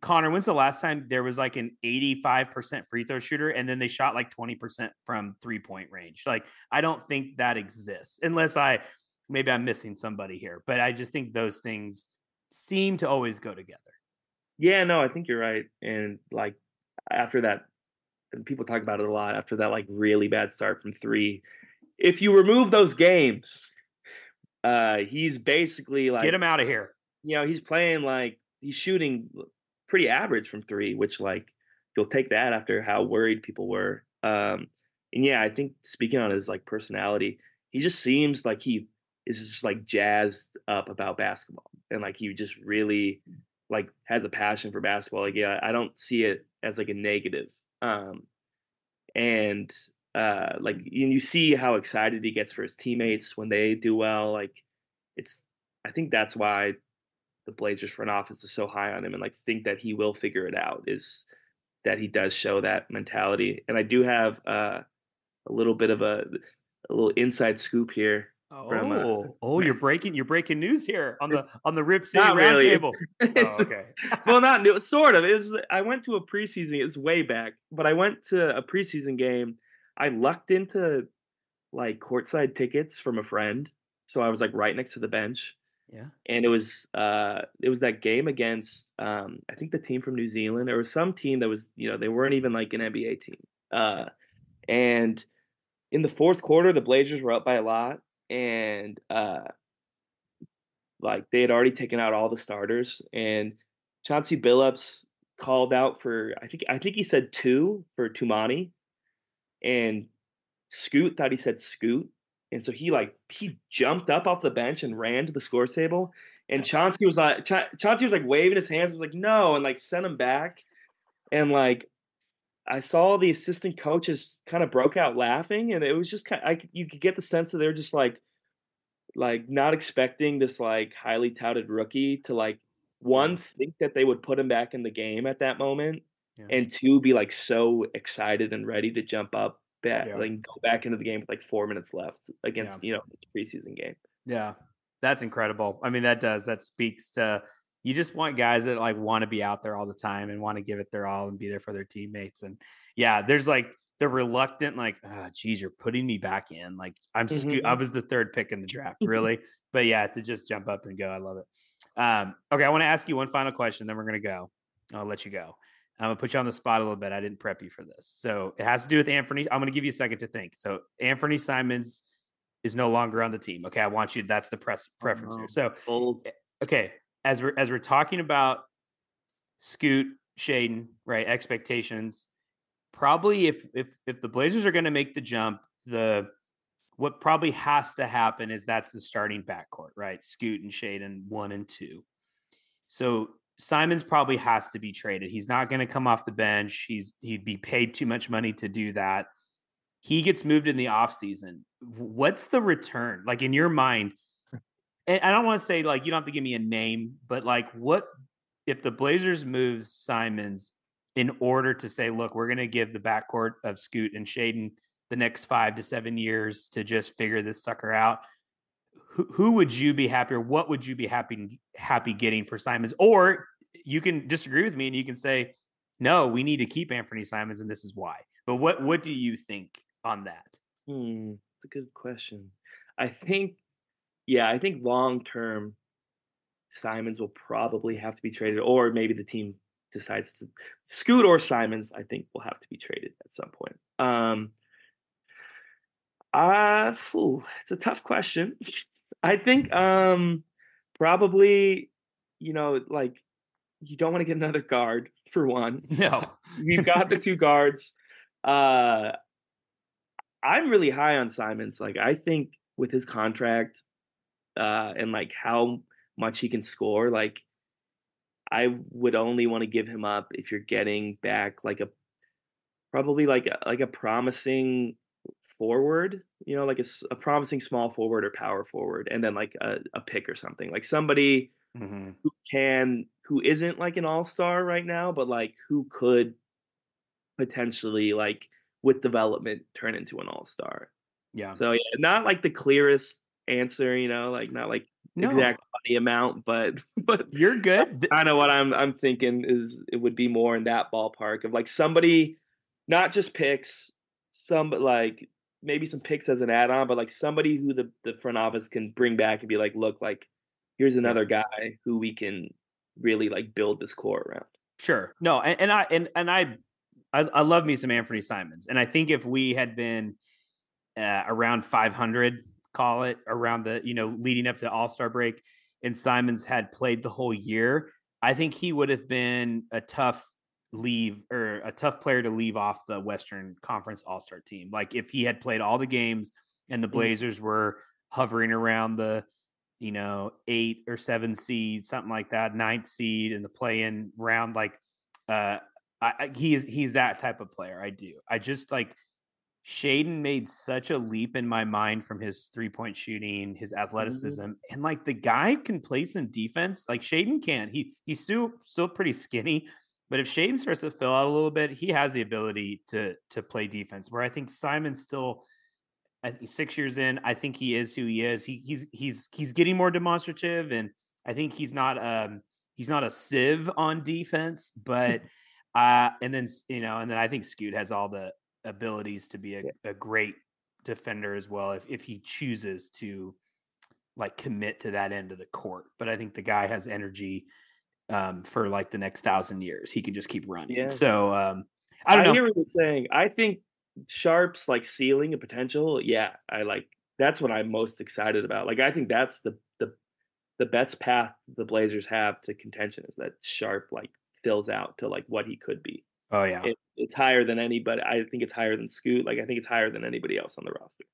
Conor, when's the last time there was like an 85% free throw shooter and then they shot like 20% from 3-point range? Like, I don't think that exists, unless maybe I'm missing somebody here, but I just think those things seem to always go together. Yeah, no, I think you're right. And like after that, and people talk about it a lot, after that like really bad start from three, if you remove those games, he's basically like, Get him out of here. he's playing like he's shooting pretty average from three, which like you'll take that after how worried people were. yeah, I think speaking on his like personality, he just seems like he is just like jazzed up about basketball, and like he just really like has a passion for basketball. Like, yeah, I don't see it as like a negative. And like you see how excited he gets for his teammates when they do well. Like it's, I think that's why the Blazers front office is so high on him and like think that he will figure it out, is that he does show that mentality. And I do have a little bit of a little inside scoop here from You're breaking news here on the Rip City not really. Roundtable. It's Okay. well, not new, sort of. It was, I went to a preseason. It's way back, but I went to a preseason game. I lucked into like courtside tickets from a friend, so I was like right next to the bench. Yeah. And it was that game against I think the team from New Zealand. There was some team that was, they weren't even like an NBA team. And in the fourth quarter, the Blazers were up by a lot, and like they had already taken out all the starters, and Chauncey Billups called out for, I think he said two for Tumani, and Scoot thought he said Scoot, and so he jumped up off the bench and ran to the scores table, and Chauncey was like waving his hands, was like no, and like sent him back, and like I saw the assistant coaches kind of broke out laughing, and it was just you could get the sense that they're just like not expecting this like highly touted rookie to like one think that they would put him back in the game at that moment, and two be like so excited and ready to jump up back, like go back into the game with like 4 minutes left against the preseason game. Yeah, that's incredible. I mean, that speaks to, you just want guys that like want to be out there all the time and want to give it their all and be there for their teammates. And yeah, there's like the reluctant, like, oh, geez, you're putting me back in. Like I was the third pick in the draft, really. But yeah, to just jump up and go, I love it. Okay, I want to ask you one final question, then we're gonna go. I'll let you go. I'm gonna put you on the spot a little bit. I didn't prep you for this, so it has to do with Anthony. I'm gonna give you a second to think. So Anthony Simons is no longer on the team. Okay, I want you. That's the preference here. So, okay, as we're talking about Scoot, Shaedon, right? Expectations. Probably if the Blazers are going to make the jump, what probably has to happen is that's the starting backcourt, right? Scoot and Shaedon 1 and 2. So Simons probably has to be traded. He's not going to come off the bench. He'd be paid too much money to do that. He gets moved in the offseason. What's the return? Like in your mind, and I don't want to say like you don't have to give me a name, but like what if the Blazers move Simons in order to say, look, we're going to give the backcourt of Scoot and Shaedon the next 5 to 7 years to just figure this sucker out. Who would you be happy, or what would you be happy getting for Simons? Or you can disagree with me and you can say, no, we need to keep Anthony Simons and this is why. But what do you think on that? It's a good question. I think long term, Simons will probably have to be traded, or maybe the team decides to Scoot or Simons. I think will have to be traded at some point. It's a tough question. I think probably, like you don't want to get another guard for one. No, you've got the two guards. I'm really high on Simons. Like I think with his contract and like how much he can score, like I would only want to give him up if you're getting back like probably like a promising forward, like a promising small forward or power forward, and then like a pick or something, like somebody who isn't like an all-star right now, but like who could potentially like with development turn into an all-star. Yeah. So yeah, not like the clearest answer, like not like exact money amount, but you're good. I know what I'm thinking is it would be more in that ballpark of like somebody, not just picks, some like maybe some picks as an add-on, but like somebody who the front office can bring back and be like, look, like here's another guy who we can really like build this core around. Sure. No, and I love me some Anthony Simons, and I think if we had been around 500, call it around the leading up to All-Star break, and Simons had played the whole year, I think he would have been a tough leave or a tough player to leave off the Western Conference All-Star team. Like if he had played all the games and the Blazers were hovering around the 8 or 7 seed, something like that, 9th seed in the play-in round, like he's that type of player. I just like Shaedon made such a leap in my mind from his 3-point shooting, his athleticism, and like the guy can play some defense. Like Shaedon can. He's still pretty skinny, but if Shaedon starts to fill out a little bit, he has the ability to play defense. Where I think Simon's still, I think 6 years in, I think he is who he is. He's getting more demonstrative, and I think he's not a sieve on defense, but and then I think Scoot has all the abilities to be a great defender as well if he chooses to like commit to that end of the court. But I think the guy has energy for like the next 1,000 years. He can just keep running. Yeah. So I don't know. I hear what you're saying. I think Sharp's like ceiling and potential. Yeah, that's what I'm most excited about. Like I think that's the best path the Blazers have to contention is that Sharp like fills out to like what he could be. Oh yeah, it's higher than anybody. I think it's higher than Scoot. Like I think it's higher than anybody else on the roster.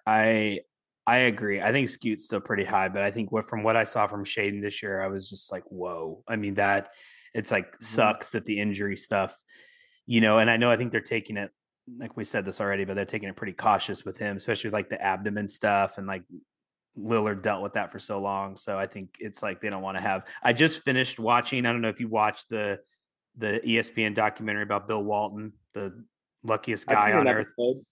I agree. I think Scoot's still pretty high, but I think from what I saw from Shaedon this year, I was just like, whoa. I mean, that it's like sucks that the injury stuff, and I think they're taking it, like we said this already, but they're taking it pretty cautious with him, especially with like the abdomen stuff, and like Lillard dealt with that for so long. So I think it's like they don't want to have. I just finished watching. I don't know if you watched the ESPN documentary about Bill Walton, the luckiest guy on earth.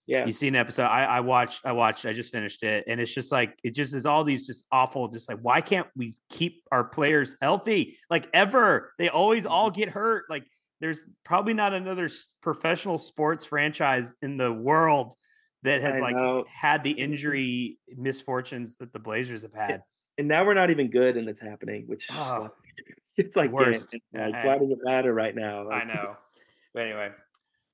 Yeah. You see an episode. I watched, I just finished it. And it's just like, it just is all these just awful, just like, why can't we keep our players healthy? Like ever, they always all get hurt. Like there's probably not another professional sports franchise in the world that has had the injury misfortunes that the Blazers have had. And now we're not even good and it's happening, which it's like worst. Why does it matter right now? Like, I know. But anyway,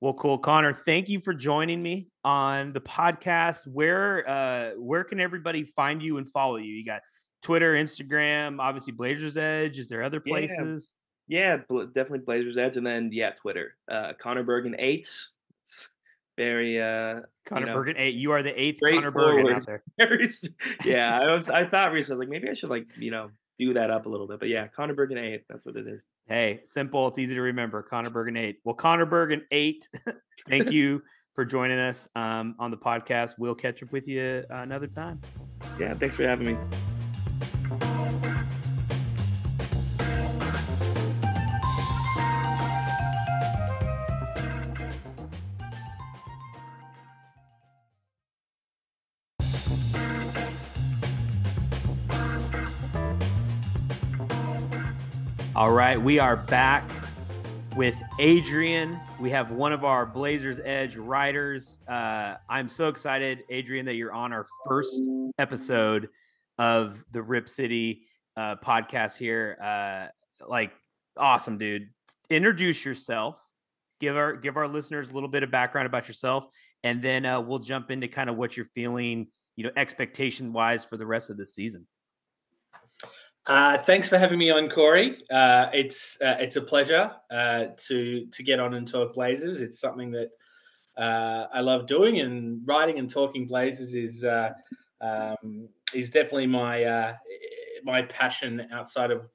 well, cool. Conor, thank you for joining me on the podcast. Where can everybody find you and follow you? You got Twitter, Instagram, obviously Blazers Edge. Is there other places? Yeah, definitely Blazers Edge, and then Twitter. Conor Bergin 8. It's very Conor Bergin 8. You are the 8th Conor Bergin out there. I thought recently, I was like, maybe I should do that up a little bit. But yeah, Conor Bergin 8. That's what it is. Hey, simple. It's easy to remember. Conor Bergin 8. Well, Conor Bergin 8, thank you for joining us on the podcast. We'll catch up with you another time. Yeah, thanks for having me. All right, we are back with Adrian. We have one of our Blazers Edge writers. I'm so excited, Adrian, that you're on our first episode of the Rip City podcast here. Awesome, dude. Introduce yourself. Give our listeners a little bit of background about yourself, and then we'll jump into kind of what you're feeling, expectation-wise for the rest of the season. Thanks for having me on, Cory. It's a pleasure to get on and talk Blazers. It's something that I love doing, and writing and talking Blazers is definitely my passion outside of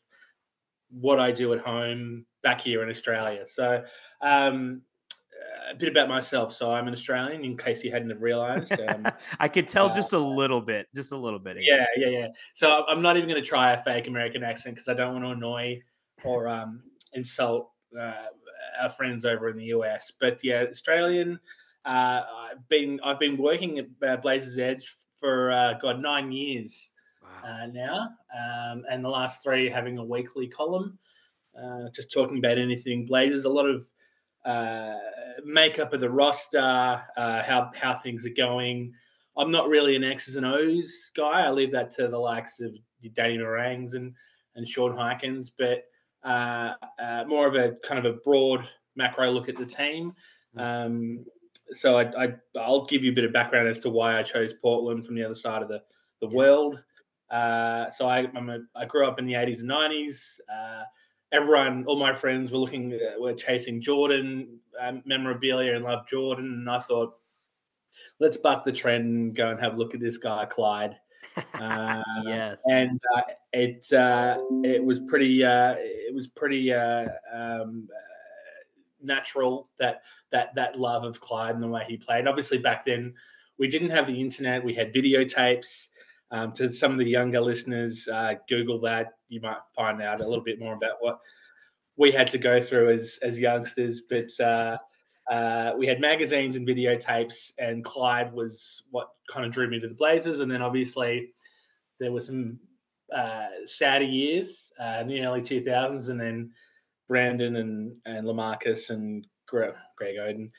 what I do at home back here in Australia. So a bit about myself. So I'm an Australian, in case you hadn't have realized. I could tell just a little bit. Yeah. So I'm not even going to try a fake American accent because I don't want to annoy or insult our friends over in the US. But yeah, Australian. I've been working at Blazers Edge for 9 years now, and the last 3 having a weekly column, just talking about anything Blazers. A lot of makeup of the roster, how things are going. I'm not really an X's and O's guy. I leave that to the likes of Danny Morangs and Sean Hykins, but more of a kind of a broad macro look at the team. So I'll give you a bit of background as to why I chose Portland from the other side of the world. So I grew up in the 80s and 90s. everyone, all my friends were chasing Jordan memorabilia and loved Jordan, and I thought, let's buck the trend and go and have a look at this guy, Clyde. Yes. And it was pretty natural that love of Clyde and the way he played. Obviously, back then we didn't have the internet; we had videotapes. To some of the younger listeners, Google that. You might find out a little bit more about what we had to go through as youngsters. But we had magazines and videotapes, and Clyde was what kind of drew me to the Blazers. And then obviously there were some sadder years in the early 2000s, and then Brandon and LaMarcus and Greg Oden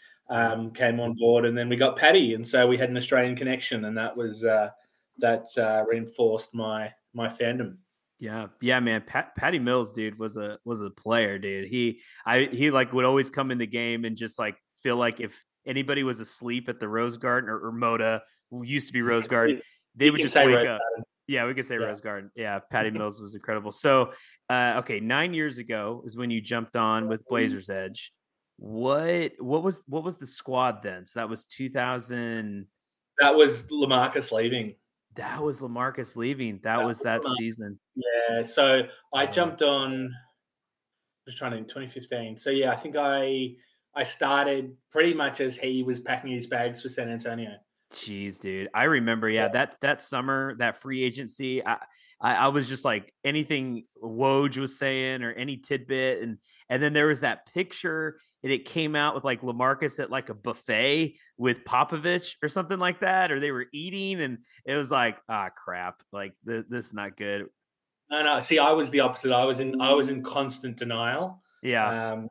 came on board, and then we got Paddy, and so we had an Australian connection, and that was that reinforced my fandom. Yeah, man. Patty Mills, dude, was a player, dude. He like would always come in the game and just like feel like if anybody was asleep at the Rose Garden or Moda, who used to be Rose Garden, they would just wake up. Yeah, we could say Rose Garden. Yeah, Patty Mills was incredible. So, okay, 9 years ago is when you jumped on with Blazers Edge. What was the squad then? So that was 2000. That was LaMarcus leaving. That was LaMarcus leaving. That was that season. Yeah. So I jumped on. Just trying to think, 2015. So yeah, I think I started pretty much as he was packing his bags for San Antonio. Jeez, dude. I remember, that summer, that free agency, I was just like anything Woj was saying or any tidbit. And then there was that picture and it came out with like LaMarcus at like a buffet with Popovich or something like that, or they were eating and it was like, crap. Like this is not good. No. See, I was the opposite. I was in constant denial. Yeah.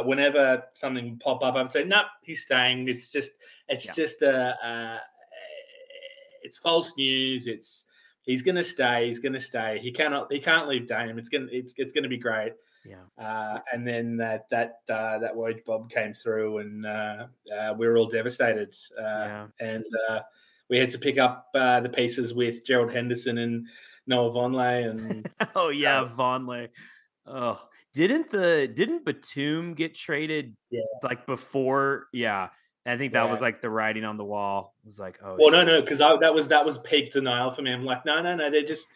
Whenever something would pop up, I would say, "No, he's staying." It's just it's false news. He's going to stay. He's going to stay. He can't leave Dame. It's going to be great. Yeah. And then that Woj Bob came through, and we were all devastated. And we had to pick up the pieces with Gerald Henderson and Noah Vonleh and Vonleh. Oh, didn't Batum get traded like before? Yeah. I think that was like the writing on the wall. It was like, no, because that was peak denial for me. I'm like, no, they're just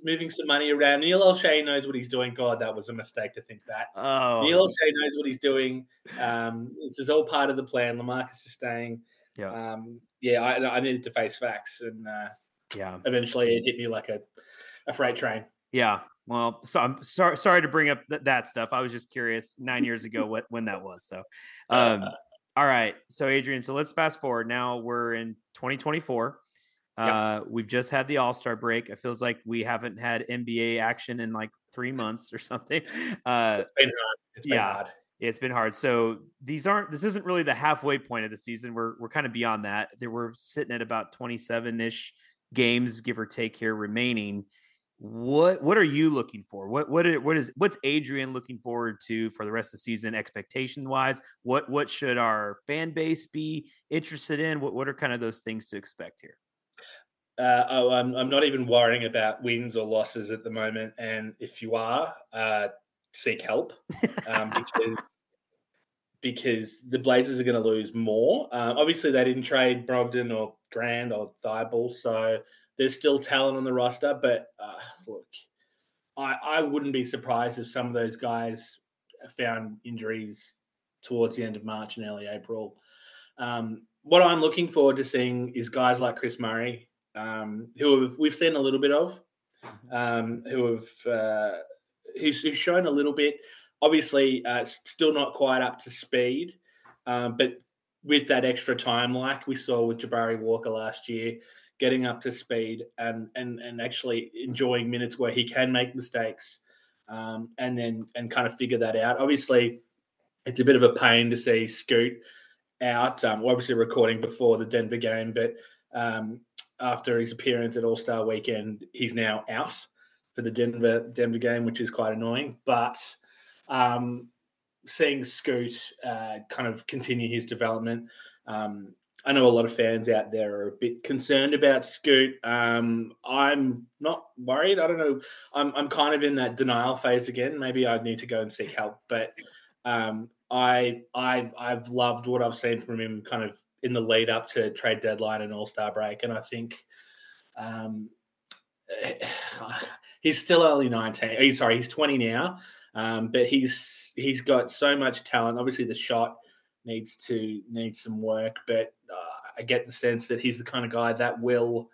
moving some money around. Neil O'Shea knows what he's doing. God, that was a mistake to think that. Neil O'Shea knows what he's doing. This is all part of the plan. LaMarcus is staying. Yeah. I needed to face facts, and eventually it hit me like a freight train. Yeah. Well, so I'm sorry to bring up that stuff. I was just curious 9 years ago when that was. So, all right. So, Adrian, so let's fast forward. Now we're in 2024. We've just had the All-Star break. It feels like we haven't had NBA action in like 3 months or something. It's been hard. It's been hard. It's been hard. So this isn't really the halfway point of the season. We're kind of beyond that. We're sitting at about 27-ish games, give or take here remaining. What are you looking for? What's Adrian looking forward to for the rest of the season, expectation wise? What should our fan base be interested in? What are kind of those things to expect here? I'm not even worrying about wins or losses at the moment. And if you are, seek help because the Blazers are going to lose more. Obviously, they didn't trade Brogdon or Grant or Thibault, so there's still talent on the roster. But look, I wouldn't be surprised if some of those guys found injuries towards the end of March and early April. What I'm looking forward to seeing is guys like Chris Murray, who we've seen a little bit of, who's shown a little bit. Obviously, still not quite up to speed, but with that extra time, like we saw with Jabari Walker last year, getting up to speed and actually enjoying minutes where he can make mistakes, and kind of figure that out. Obviously, it's a bit of a pain to see Scoot out. We're obviously recording before the Denver game, but after his appearance at All-Star Weekend, he's now out for the Denver game, which is quite annoying. But seeing Scoot kind of continue his development, I know a lot of fans out there are a bit concerned about Scoot. I'm not worried. I don't know. I'm kind of in that denial phase again. Maybe I need to go and seek help. But I've loved what I've seen from him kind of in the lead up to trade deadline and All-Star break, and I think he's still only 19. He's 20 now, but he's got so much talent. Obviously, the shot needs some work, but I get the sense that he's the kind of guy that will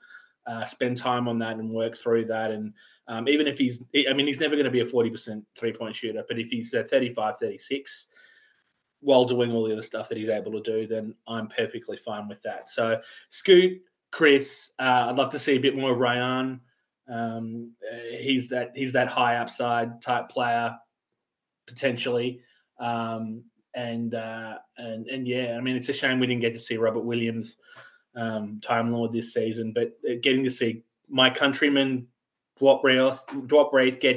spend time on that and work through that. And even if he's never going to be a 40% 3-point shooter, but if he's a 35, 36 while doing all the other stuff that he's able to do, then I'm perfectly fine with that. So Scoot, Chris, I'd love to see a bit more of Ryan. He's that high upside type player potentially. And yeah, I mean, it's a shame we didn't get to see Robert Williams, Time Lord this season, but getting to see my countryman Dwop Reith get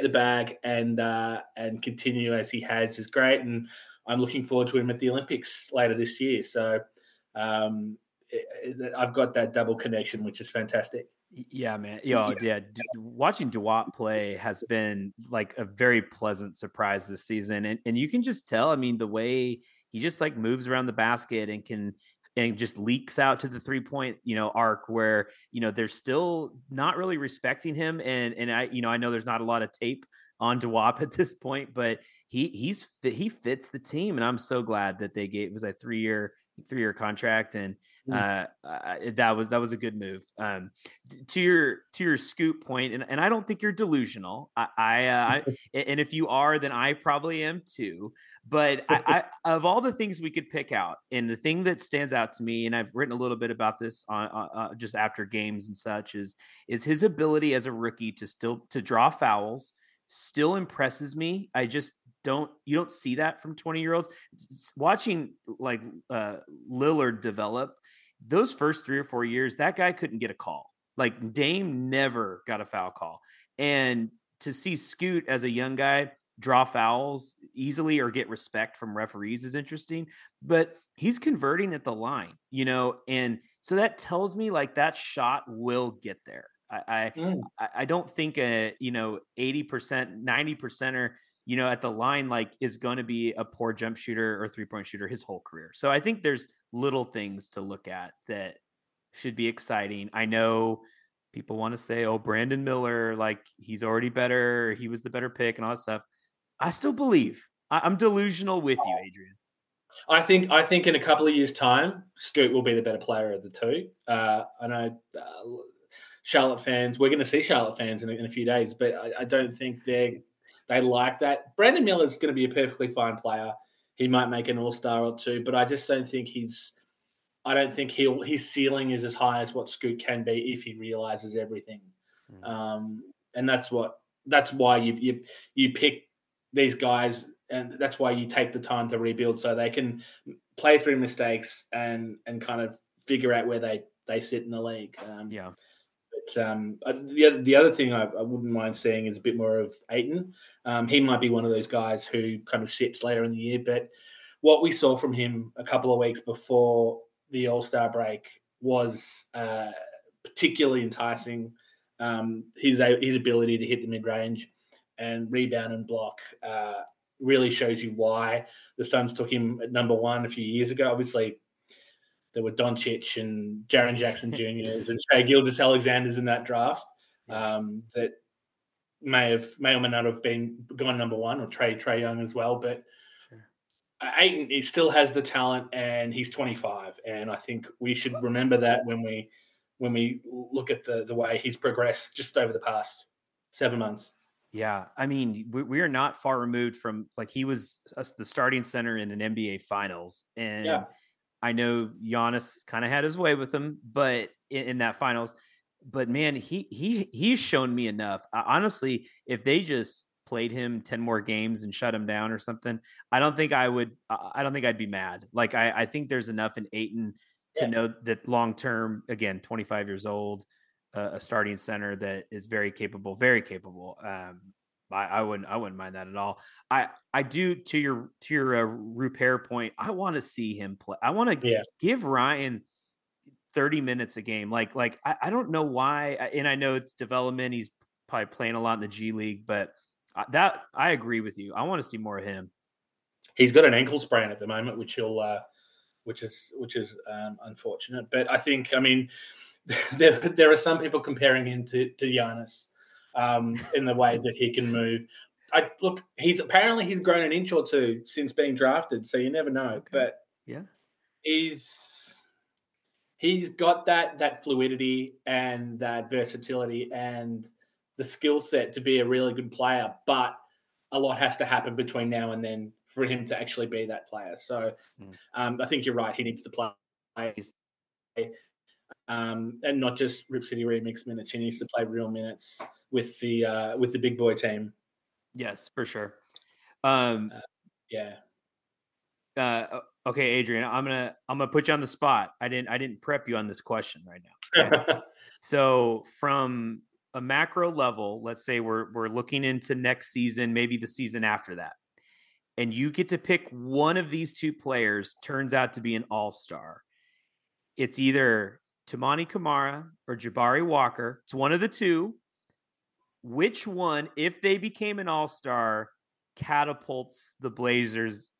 the bag and continue as he has is great, and I'm looking forward to him at the Olympics later this year. So I've got that double connection, which is fantastic. Yeah, man. Watching Dwop play has been like a very pleasant surprise this season. And you can just tell, I mean, the way he just like moves around the basket and just leaks out to the 3-point, arc where, they're still not really respecting him. And I know there's not a lot of tape on Dwop at this point, but he fits the team. And I'm so glad that it was a 3-year contract. And that was a good move. To your Scoot point, and I don't think you're delusional. And if you are, then I probably am too. But I of all the things we could pick out, and the thing that stands out to me, and I've written a little bit about this on just after games and such, is his ability as a rookie to draw fouls still impresses me. You don't see that from 20-year-olds. Watching like Lillard develop those first 3 or 4 years, that guy couldn't get a call. Like Dame never got a foul call. And to see Scoot as a young guy draw fouls easily or get respect from referees is interesting, but he's converting at the line, and so that tells me like that shot will get there. I don't think 80%, 90%er, at the line, like is going to be a poor jump shooter or 3-point shooter his whole career. So I think there's little things to look at that should be exciting. I know people want to say, oh, Brandon Miller, like he's already better. He was the better pick and all that stuff. I still believe. I'm delusional with you, Adrian. I think in a couple of years' time, Scoot will be the better player of the two. I know Charlotte fans, we're going to see Charlotte fans in a few days, but I don't think they like that. Brandon Miller's going to be a perfectly fine player. He might make an All-Star or two, but I just don't think his ceiling is as high as what Scoot can be if he realizes everything. And that's why you pick these guys, and that's why you take the time to rebuild so they can play through mistakes and kind of figure out where they sit in the league. But the other thing I wouldn't mind seeing is a bit more of Ayton. He might be one of those guys who kind of sits later in the year, but what we saw from him a couple of weeks before the All-Star break was particularly enticing. His ability to hit the mid-range and rebound and block really shows you why the Suns took him at number 1 a few years ago. Obviously, there were Doncic and Jaren Jackson Jr.'s and Shai Gilgeous-Alexander's in that draft that may or may not have been gone number 1, or Trae Young as well. But Ayton, he still has the talent, and he's 25. And I think we should remember that when we look at the way he's progressed just over the past 7 months. Yeah, I mean, we are not far removed from, like, he was the starting center in an NBA Finals, and I know Giannis kind of had his way with him, but in that Finals, but man, he's shown me enough. Honestly, if they just played him 10 more games and shut him down or something, I don't think I'd be mad. Like, I think there's enough in Ayton to know that long term, again, 25 years old, a starting center that is very capable. I wouldn't mind that at all. I do, to your repair point. I want to see him play. I want to give Ryan 30 minutes a game. I don't know why, and I know it's development. He's probably playing a lot in the G League, but that I agree with you. I want to see more of him. He's got an ankle sprain at the moment, which is unfortunate. But I think, I mean, there are some people comparing him to Giannis in the way that he can move. He's grown an inch or two since being drafted, so you never know. Okay. But yeah, he's got that fluidity and that versatility and the skill set to be a really good player. But a lot has to happen between now and then for him to actually be that player. So I think you're right. He needs to play. And not just Rip City Remix minutes. He needs to play real minutes with the big boy team. Yes, for sure. Yeah. Okay, Adrian, I'm gonna put you on the spot. I didn't prep you on this question right now. Okay? So from a macro level, let's say we're looking into next season, maybe the season after that, and you get to pick one of these two players turns out to be an all-star. It's either Toumani Camara or Jabari Walker. It's one of the two. Which one, if they became an all-star, catapults the Blazers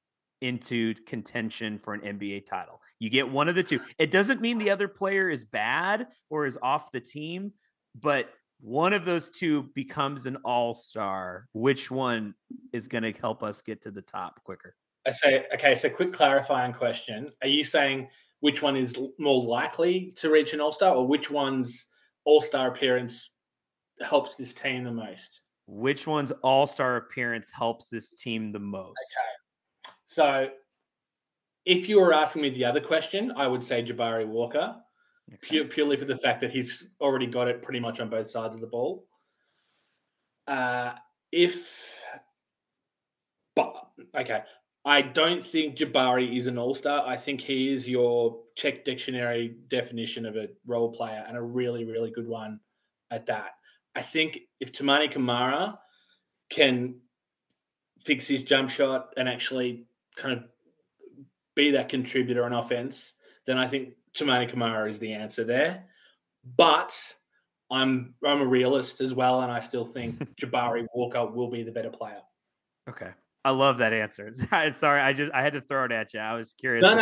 into contention for an NBA title? You get one of the two. It doesn't mean the other player is bad or is off the team, but one of those two becomes an all-star. Which one is going to help us get to the top quicker? I say, okay, so quick clarifying question. Are you saying which one is more likely to reach an all-star, or which one's all-star appearance helps this team the most? Which one's all-star appearance helps this team the most? Okay. So if you were asking me the other question, I would say Jabari Walker, purely for the fact that he's already got it pretty much on both sides of the ball. I don't think Jabari is an all-star. I think he is your Czech dictionary definition of a role player, and a really, really good one at that. I think if Toumani Camara can fix his jump shot and actually kind of be that contributor on offense, then I think Toumani Camara is the answer there. But I'm a realist as well, and I still think Jabari Walker will be the better player. Okay. I love that answer. Sorry, I had to throw it at you. I was curious. No.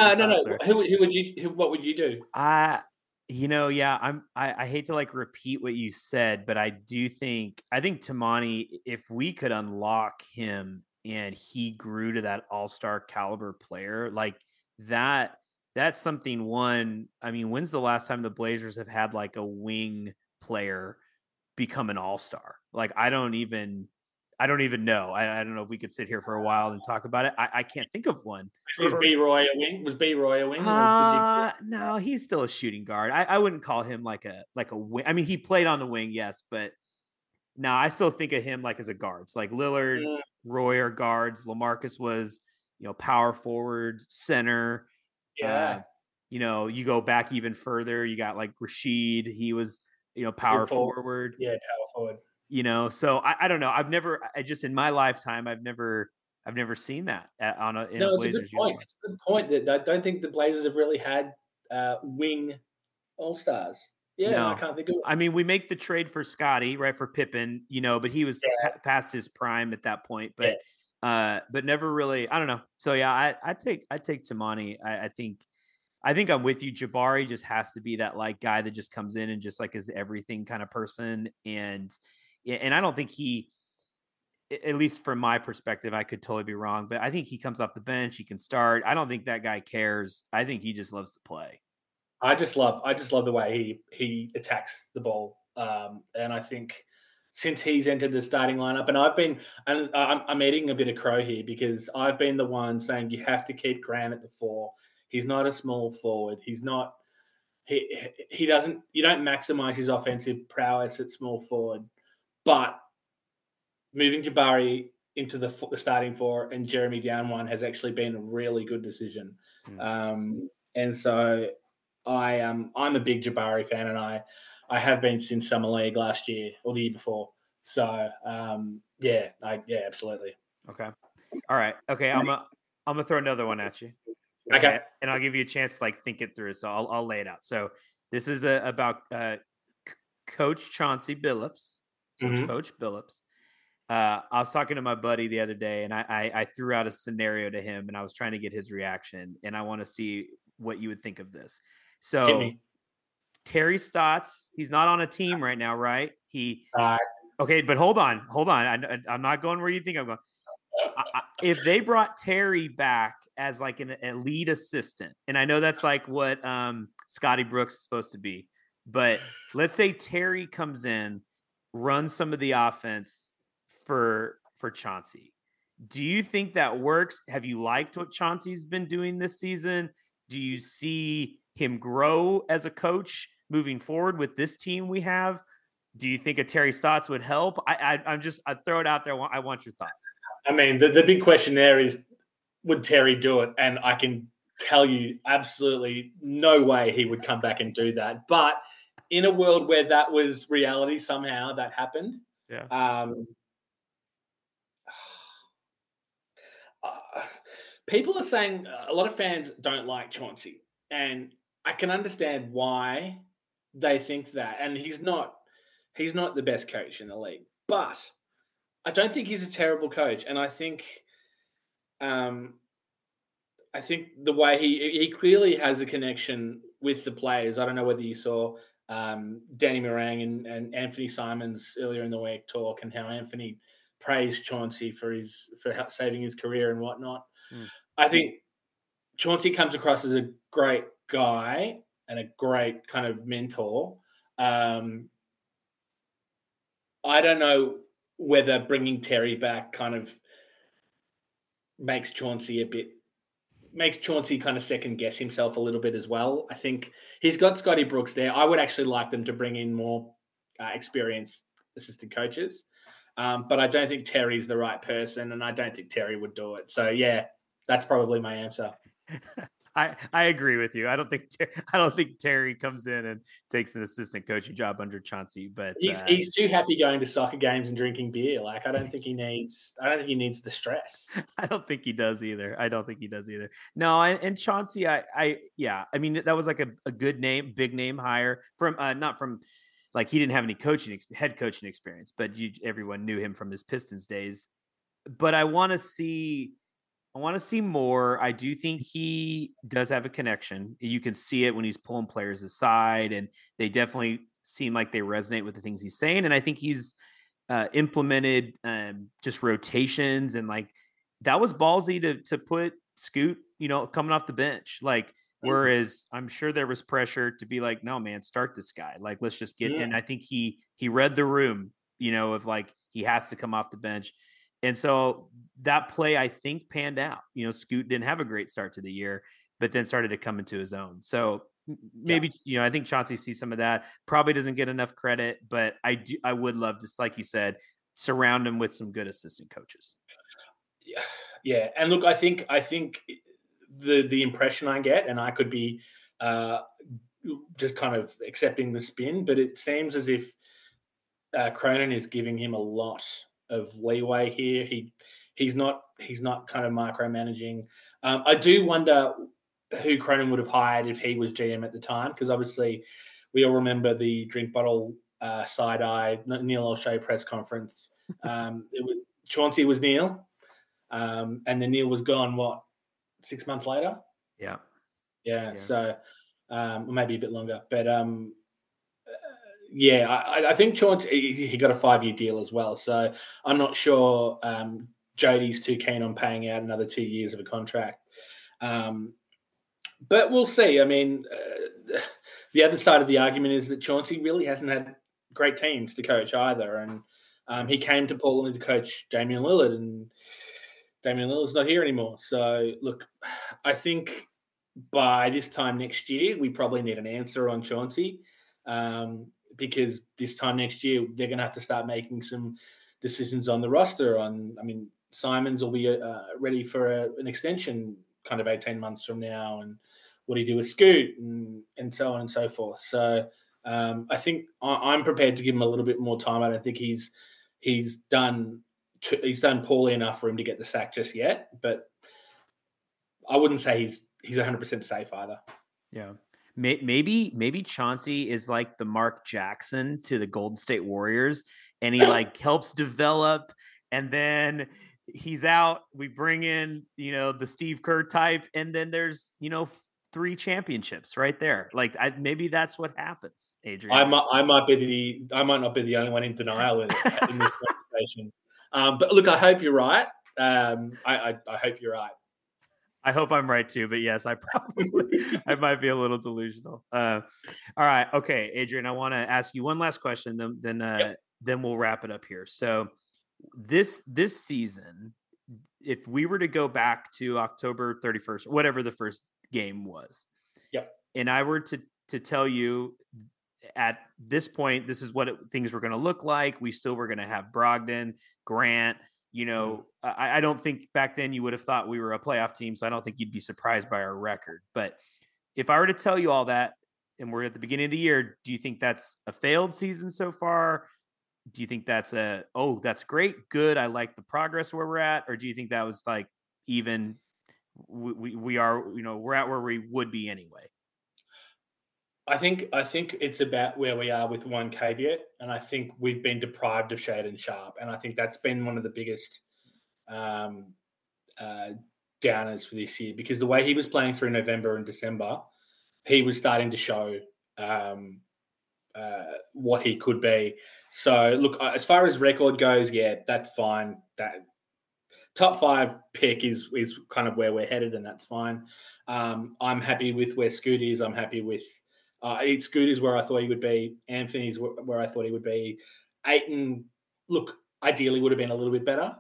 What would you do? I hate to repeat what you said, but I think Toumani, if we could unlock him and he grew to that all-star caliber player, like that's something. One, I mean, when's the last time the Blazers have had like a wing player become an all-star? Like, I don't even know. I don't know if we could sit here for a while and talk about it. I can't think of one. Was B. Roy a wing? No, he's still a shooting guard. I wouldn't call him like a wing. I mean, he played on the wing, yes, but no, I still think of him like as a guards. Like Lillard, Roy are guards. LaMarcus was, power forward, center. Yeah. You go back even further. You got like Rashid. He was, power forward. Yeah, power forward. So I don't know. In my lifetime, I've never seen that in a Blazers uniform. It's a good point that I don't think the Blazers have really had wing all-stars. Yeah, no. I can't think of it. I mean, we make the trade for Scotty, right, for Pippen, but he was past his prime at that point. But but never really. I don't know. So yeah, I take Toumani. I think I'm with you. Jabari just has to be that like guy that just comes in and just like is everything kind of person. And I don't think he, at least from my perspective, I could totally be wrong, but I think he comes off the bench. He can start. I don't think that guy cares. I think he just loves to play. I just love the way he attacks the ball. And I think since he's entered the starting lineup, and I'm eating a bit of crow here because I've been the one saying you have to keep Grant at the 4. He's not a small forward. He's not. He doesn't. You don't maximize his offensive prowess at small forward, but moving Jabari into the starting 4 and Jeremy down 1 has actually been a really good decision. And so I'm a big Jabari fan, and I have been since Summer League last year or the year before. So absolutely. Okay. All right. Okay. I'm gonna throw another one at you. Okay. And I'll give you a chance to like think it through. So I'll lay it out. So this is about Coach Chauncey Billups. So Mhm. Coach Billups. I was talking to my buddy the other day, and I threw out a scenario to him, and I was trying to get his reaction, and I want to see what you would think of this. Hit So me. Terry Stotts, he's not on a team right now, right? Right. Okay, but hold on. I'm not going where you think I'm going. If they brought Terry back as like a lead assistant, and I know that's like what Scotty Brooks is supposed to be, but let's say Terry comes in, runs some of the offense for Chauncey. Do you think that works? Have you liked what Chauncey's been doing this season? Do you see him grow as a coach moving forward with this team we have? Do you think a Terry Stotts would help? I throw it out there. I want your thoughts. I mean, the big question there is, would Terry do it? And I can tell you absolutely no way he would come back and do that. But in a world where that was reality, somehow that happened. Yeah. People are saying a lot of fans don't like Chauncey, and I can understand why they think that. And he's not the best coach in the league, but I don't think he's a terrible coach. And I think the way he clearly has a connection with the players. I don't know whether you saw Danny Morang and Anthony Simons earlier in the week talk, and how Anthony praised Chauncey for saving his career and whatnot. I think Chauncey comes across as a great guy and a great kind of mentor. I don't know whether bringing Terry back kind of makes Chauncey kind of second guess himself a little bit as well. I think he's got Scotty Brooks there. I would actually like them to bring in more experienced assistant coaches. But I don't think Terry's the right person, and I don't think Terry would do it. So yeah, that's probably my answer. I agree with you. I don't think Terry comes in and takes an assistant coaching job under Chauncey, but he's too happy going to soccer games and drinking beer. Like I don't think he needs the stress. I don't think he does either. No, and Chauncey, I mean, that was like a good name, big name hire from not from like he didn't have any head coaching experience, but everyone knew him from his Pistons days. But I want to see more. I do think he does have a connection. You can see it when he's pulling players aside, and they definitely seem like they resonate with the things he's saying. And I think he's implemented just rotations, and like that was ballsy to put Scoot, coming off the bench. Like, whereas I'm sure there was pressure to be like, no, man, start this guy. Like, let's just get. And I think he read the room, of like he has to come off the bench. And so that play, I think, panned out. Scoot didn't have a great start to the year, but then started to come into his own. So maybe, I think Chauncey sees some of that. Probably doesn't get enough credit, but I would love to, like you said, surround him with some good assistant coaches. Yeah. And look, I think the impression I get, and I could be just kind of accepting the spin, but it seems as if Cronin is giving him a lot of leeway here. He's not kind of micromanaging. I do wonder who Cronin would have hired if he was GM at the time, because obviously we all remember the drink bottle side eye Neil O'Shea press conference. Chauncey was Neil, and then Neil was gone. 6 months later? Yeah. So maybe a bit longer, but I think Chauncey, he got a 5-year deal as well. So I'm not sure Jody's too keen on paying out another 2 years of a contract. But we'll see. I mean, the other side of the argument is that Chauncey really hasn't had great teams to coach either. And he came to Portland to coach Damian Lillard, and Damian Lillard's not here anymore. So, look, I think by this time next year, we probably need an answer on Chauncey. Because this time next year, they're going to have to start making some decisions on the roster. Simons will be ready for an extension kind of 18 months from now. And what do you do with Scoot and so on and so forth. So I think I'm prepared to give him a little bit more time. I don't think he's he's done poorly enough for him to get the sack just yet. But I wouldn't say he's 100% safe either. Yeah. Maybe Chauncey is like the Mark Jackson to the Golden State Warriors, and he like helps develop, and then he's out. We bring in, the Steve Kerr type, and then there's, 3 championships right there. Like maybe that's what happens, Adrian. I might not be the only one in denial in this conversation. But look, I hope you're right. I hope you're right. I hope I'm right too, but yes, I might be a little delusional. All right. Okay, Adrian, I want to ask you one last question, then we'll wrap it up here. So this season, if we were to go back to October 31st, whatever the first game was, and I were to tell you at this point, this is what things were going to look like. We still were going to have Brogdon, Grant. I don't think back then you would have thought we were a playoff team, so I don't think you'd be surprised by our record. But if I were to tell you all that, and we're at the beginning of the year, do you think that's a failed season so far? Do you think that's that's great, good, I like the progress where we're at? Or do you think that was like even we are, we're at where we would be anyway? I think it's about where we are with one caveat, and I think we've been deprived of Shaedon Sharp, and I think that's been one of the biggest downers for this year, because the way he was playing through November and December, he was starting to show what he could be. So, look, as far as record goes, yeah, that's fine. That top 5 pick is kind of where we're headed, and that's fine. I'm happy with where Scoot is. I'm happy with Scoot is where I thought he would be. Anthony's where I thought he would be. Ayton, look, ideally would have been a little bit better.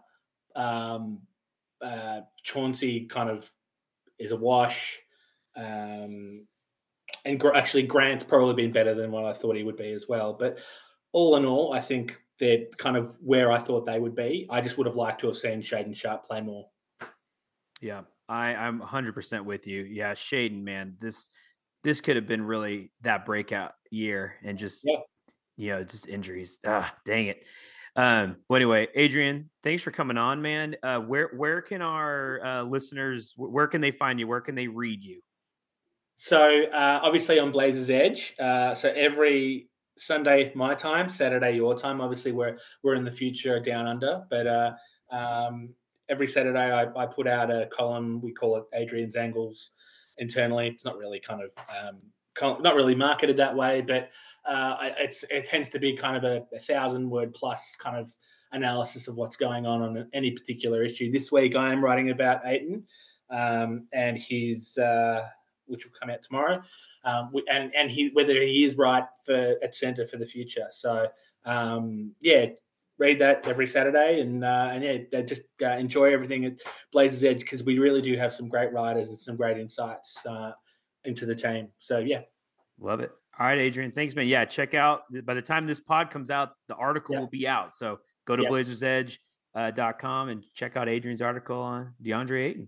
Chauncey kind of is a wash. And actually Grant's probably been better than what I thought he would be as well. But all in all, I think they're kind of where I thought they would be. I just would have liked to have seen Shaedon Sharp play more. Yeah, I'm 100% with you. Yeah, Shaedon, man, this could have been really that breakout year, and just just injuries. Dang it. Well, anyway, Adrian, thanks for coming on, man. Where can our listeners, where can they find you? Where can they read you? So obviously on Blazers Edge. So every Sunday my time, Saturday your time. Obviously we're in the future down under, but every Saturday I put out a column. We call it Adrian's Angles internally. It's not really kind of not really marketed that way, but it tends to be kind of a 1,000-word plus kind of analysis of what's going on any particular issue. This week I am writing about Ayton and his which will come out tomorrow, and whether he is right at centre for the future. So read that every Saturday, and just enjoy everything at Blazers Edge, because we really do have some great writers and some great insights into the team. So yeah, love it. All right, Adrian, thanks, man. Yeah, check out, by the time this pod comes out, the article will be out. So go to blazersedge.com and check out Adrian's article on DeAndre Ayton.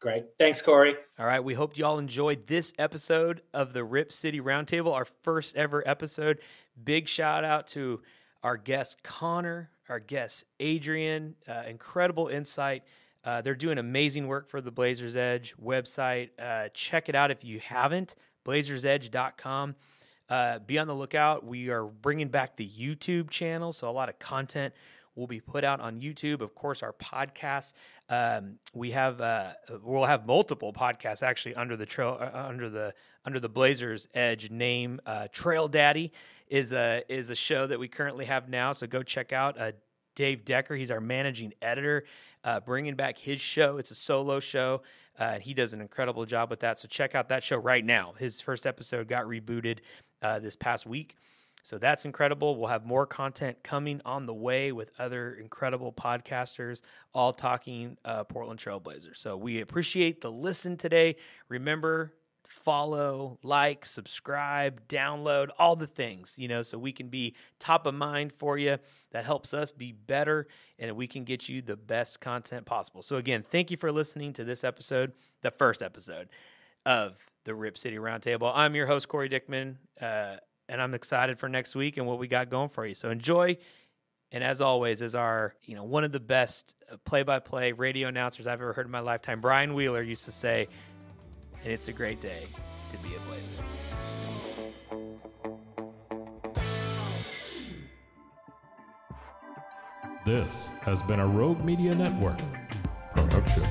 Great. Thanks, Cory. All right. We hope you all enjoyed this episode of the Rip City Roundtable, our first ever episode. Big shout out to our guest, Conor, our guest, Adrian. Incredible insight. They're doing amazing work for the Blazers Edge website. Check it out if you haven't, blazersedge.com. Be on the lookout. We are bringing back the YouTube channel, so a lot of content will be put out on YouTube. Of course, our podcast. We'll have multiple podcasts actually under the Blazers Edge name. Trail Daddy is a show that we currently have now. So go check out Dave Decker. He's our managing editor, bringing back his show. It's a solo show. He does an incredible job with that. So check out that show right now. His first episode got rebooted this past week. So that's incredible. We'll have more content coming on the way with other incredible podcasters, all talking Portland Trail Blazers. So we appreciate the listen today. Remember, follow, like, subscribe, download, all the things, so we can be top of mind for you. That helps us be better, and we can get you the best content possible. So again, thank you for listening to this episode, the first episode of the Rip City Roundtable. I'm your host, Cory Dickman, and I'm excited for next week and what we got going for you. So enjoy, And as always, is our, one of the best play-by-play radio announcers I've ever heard in my lifetime, Brian Wheeler, used to say, and it's a great day to be a Blazer. This has been a Rogue Media Network production.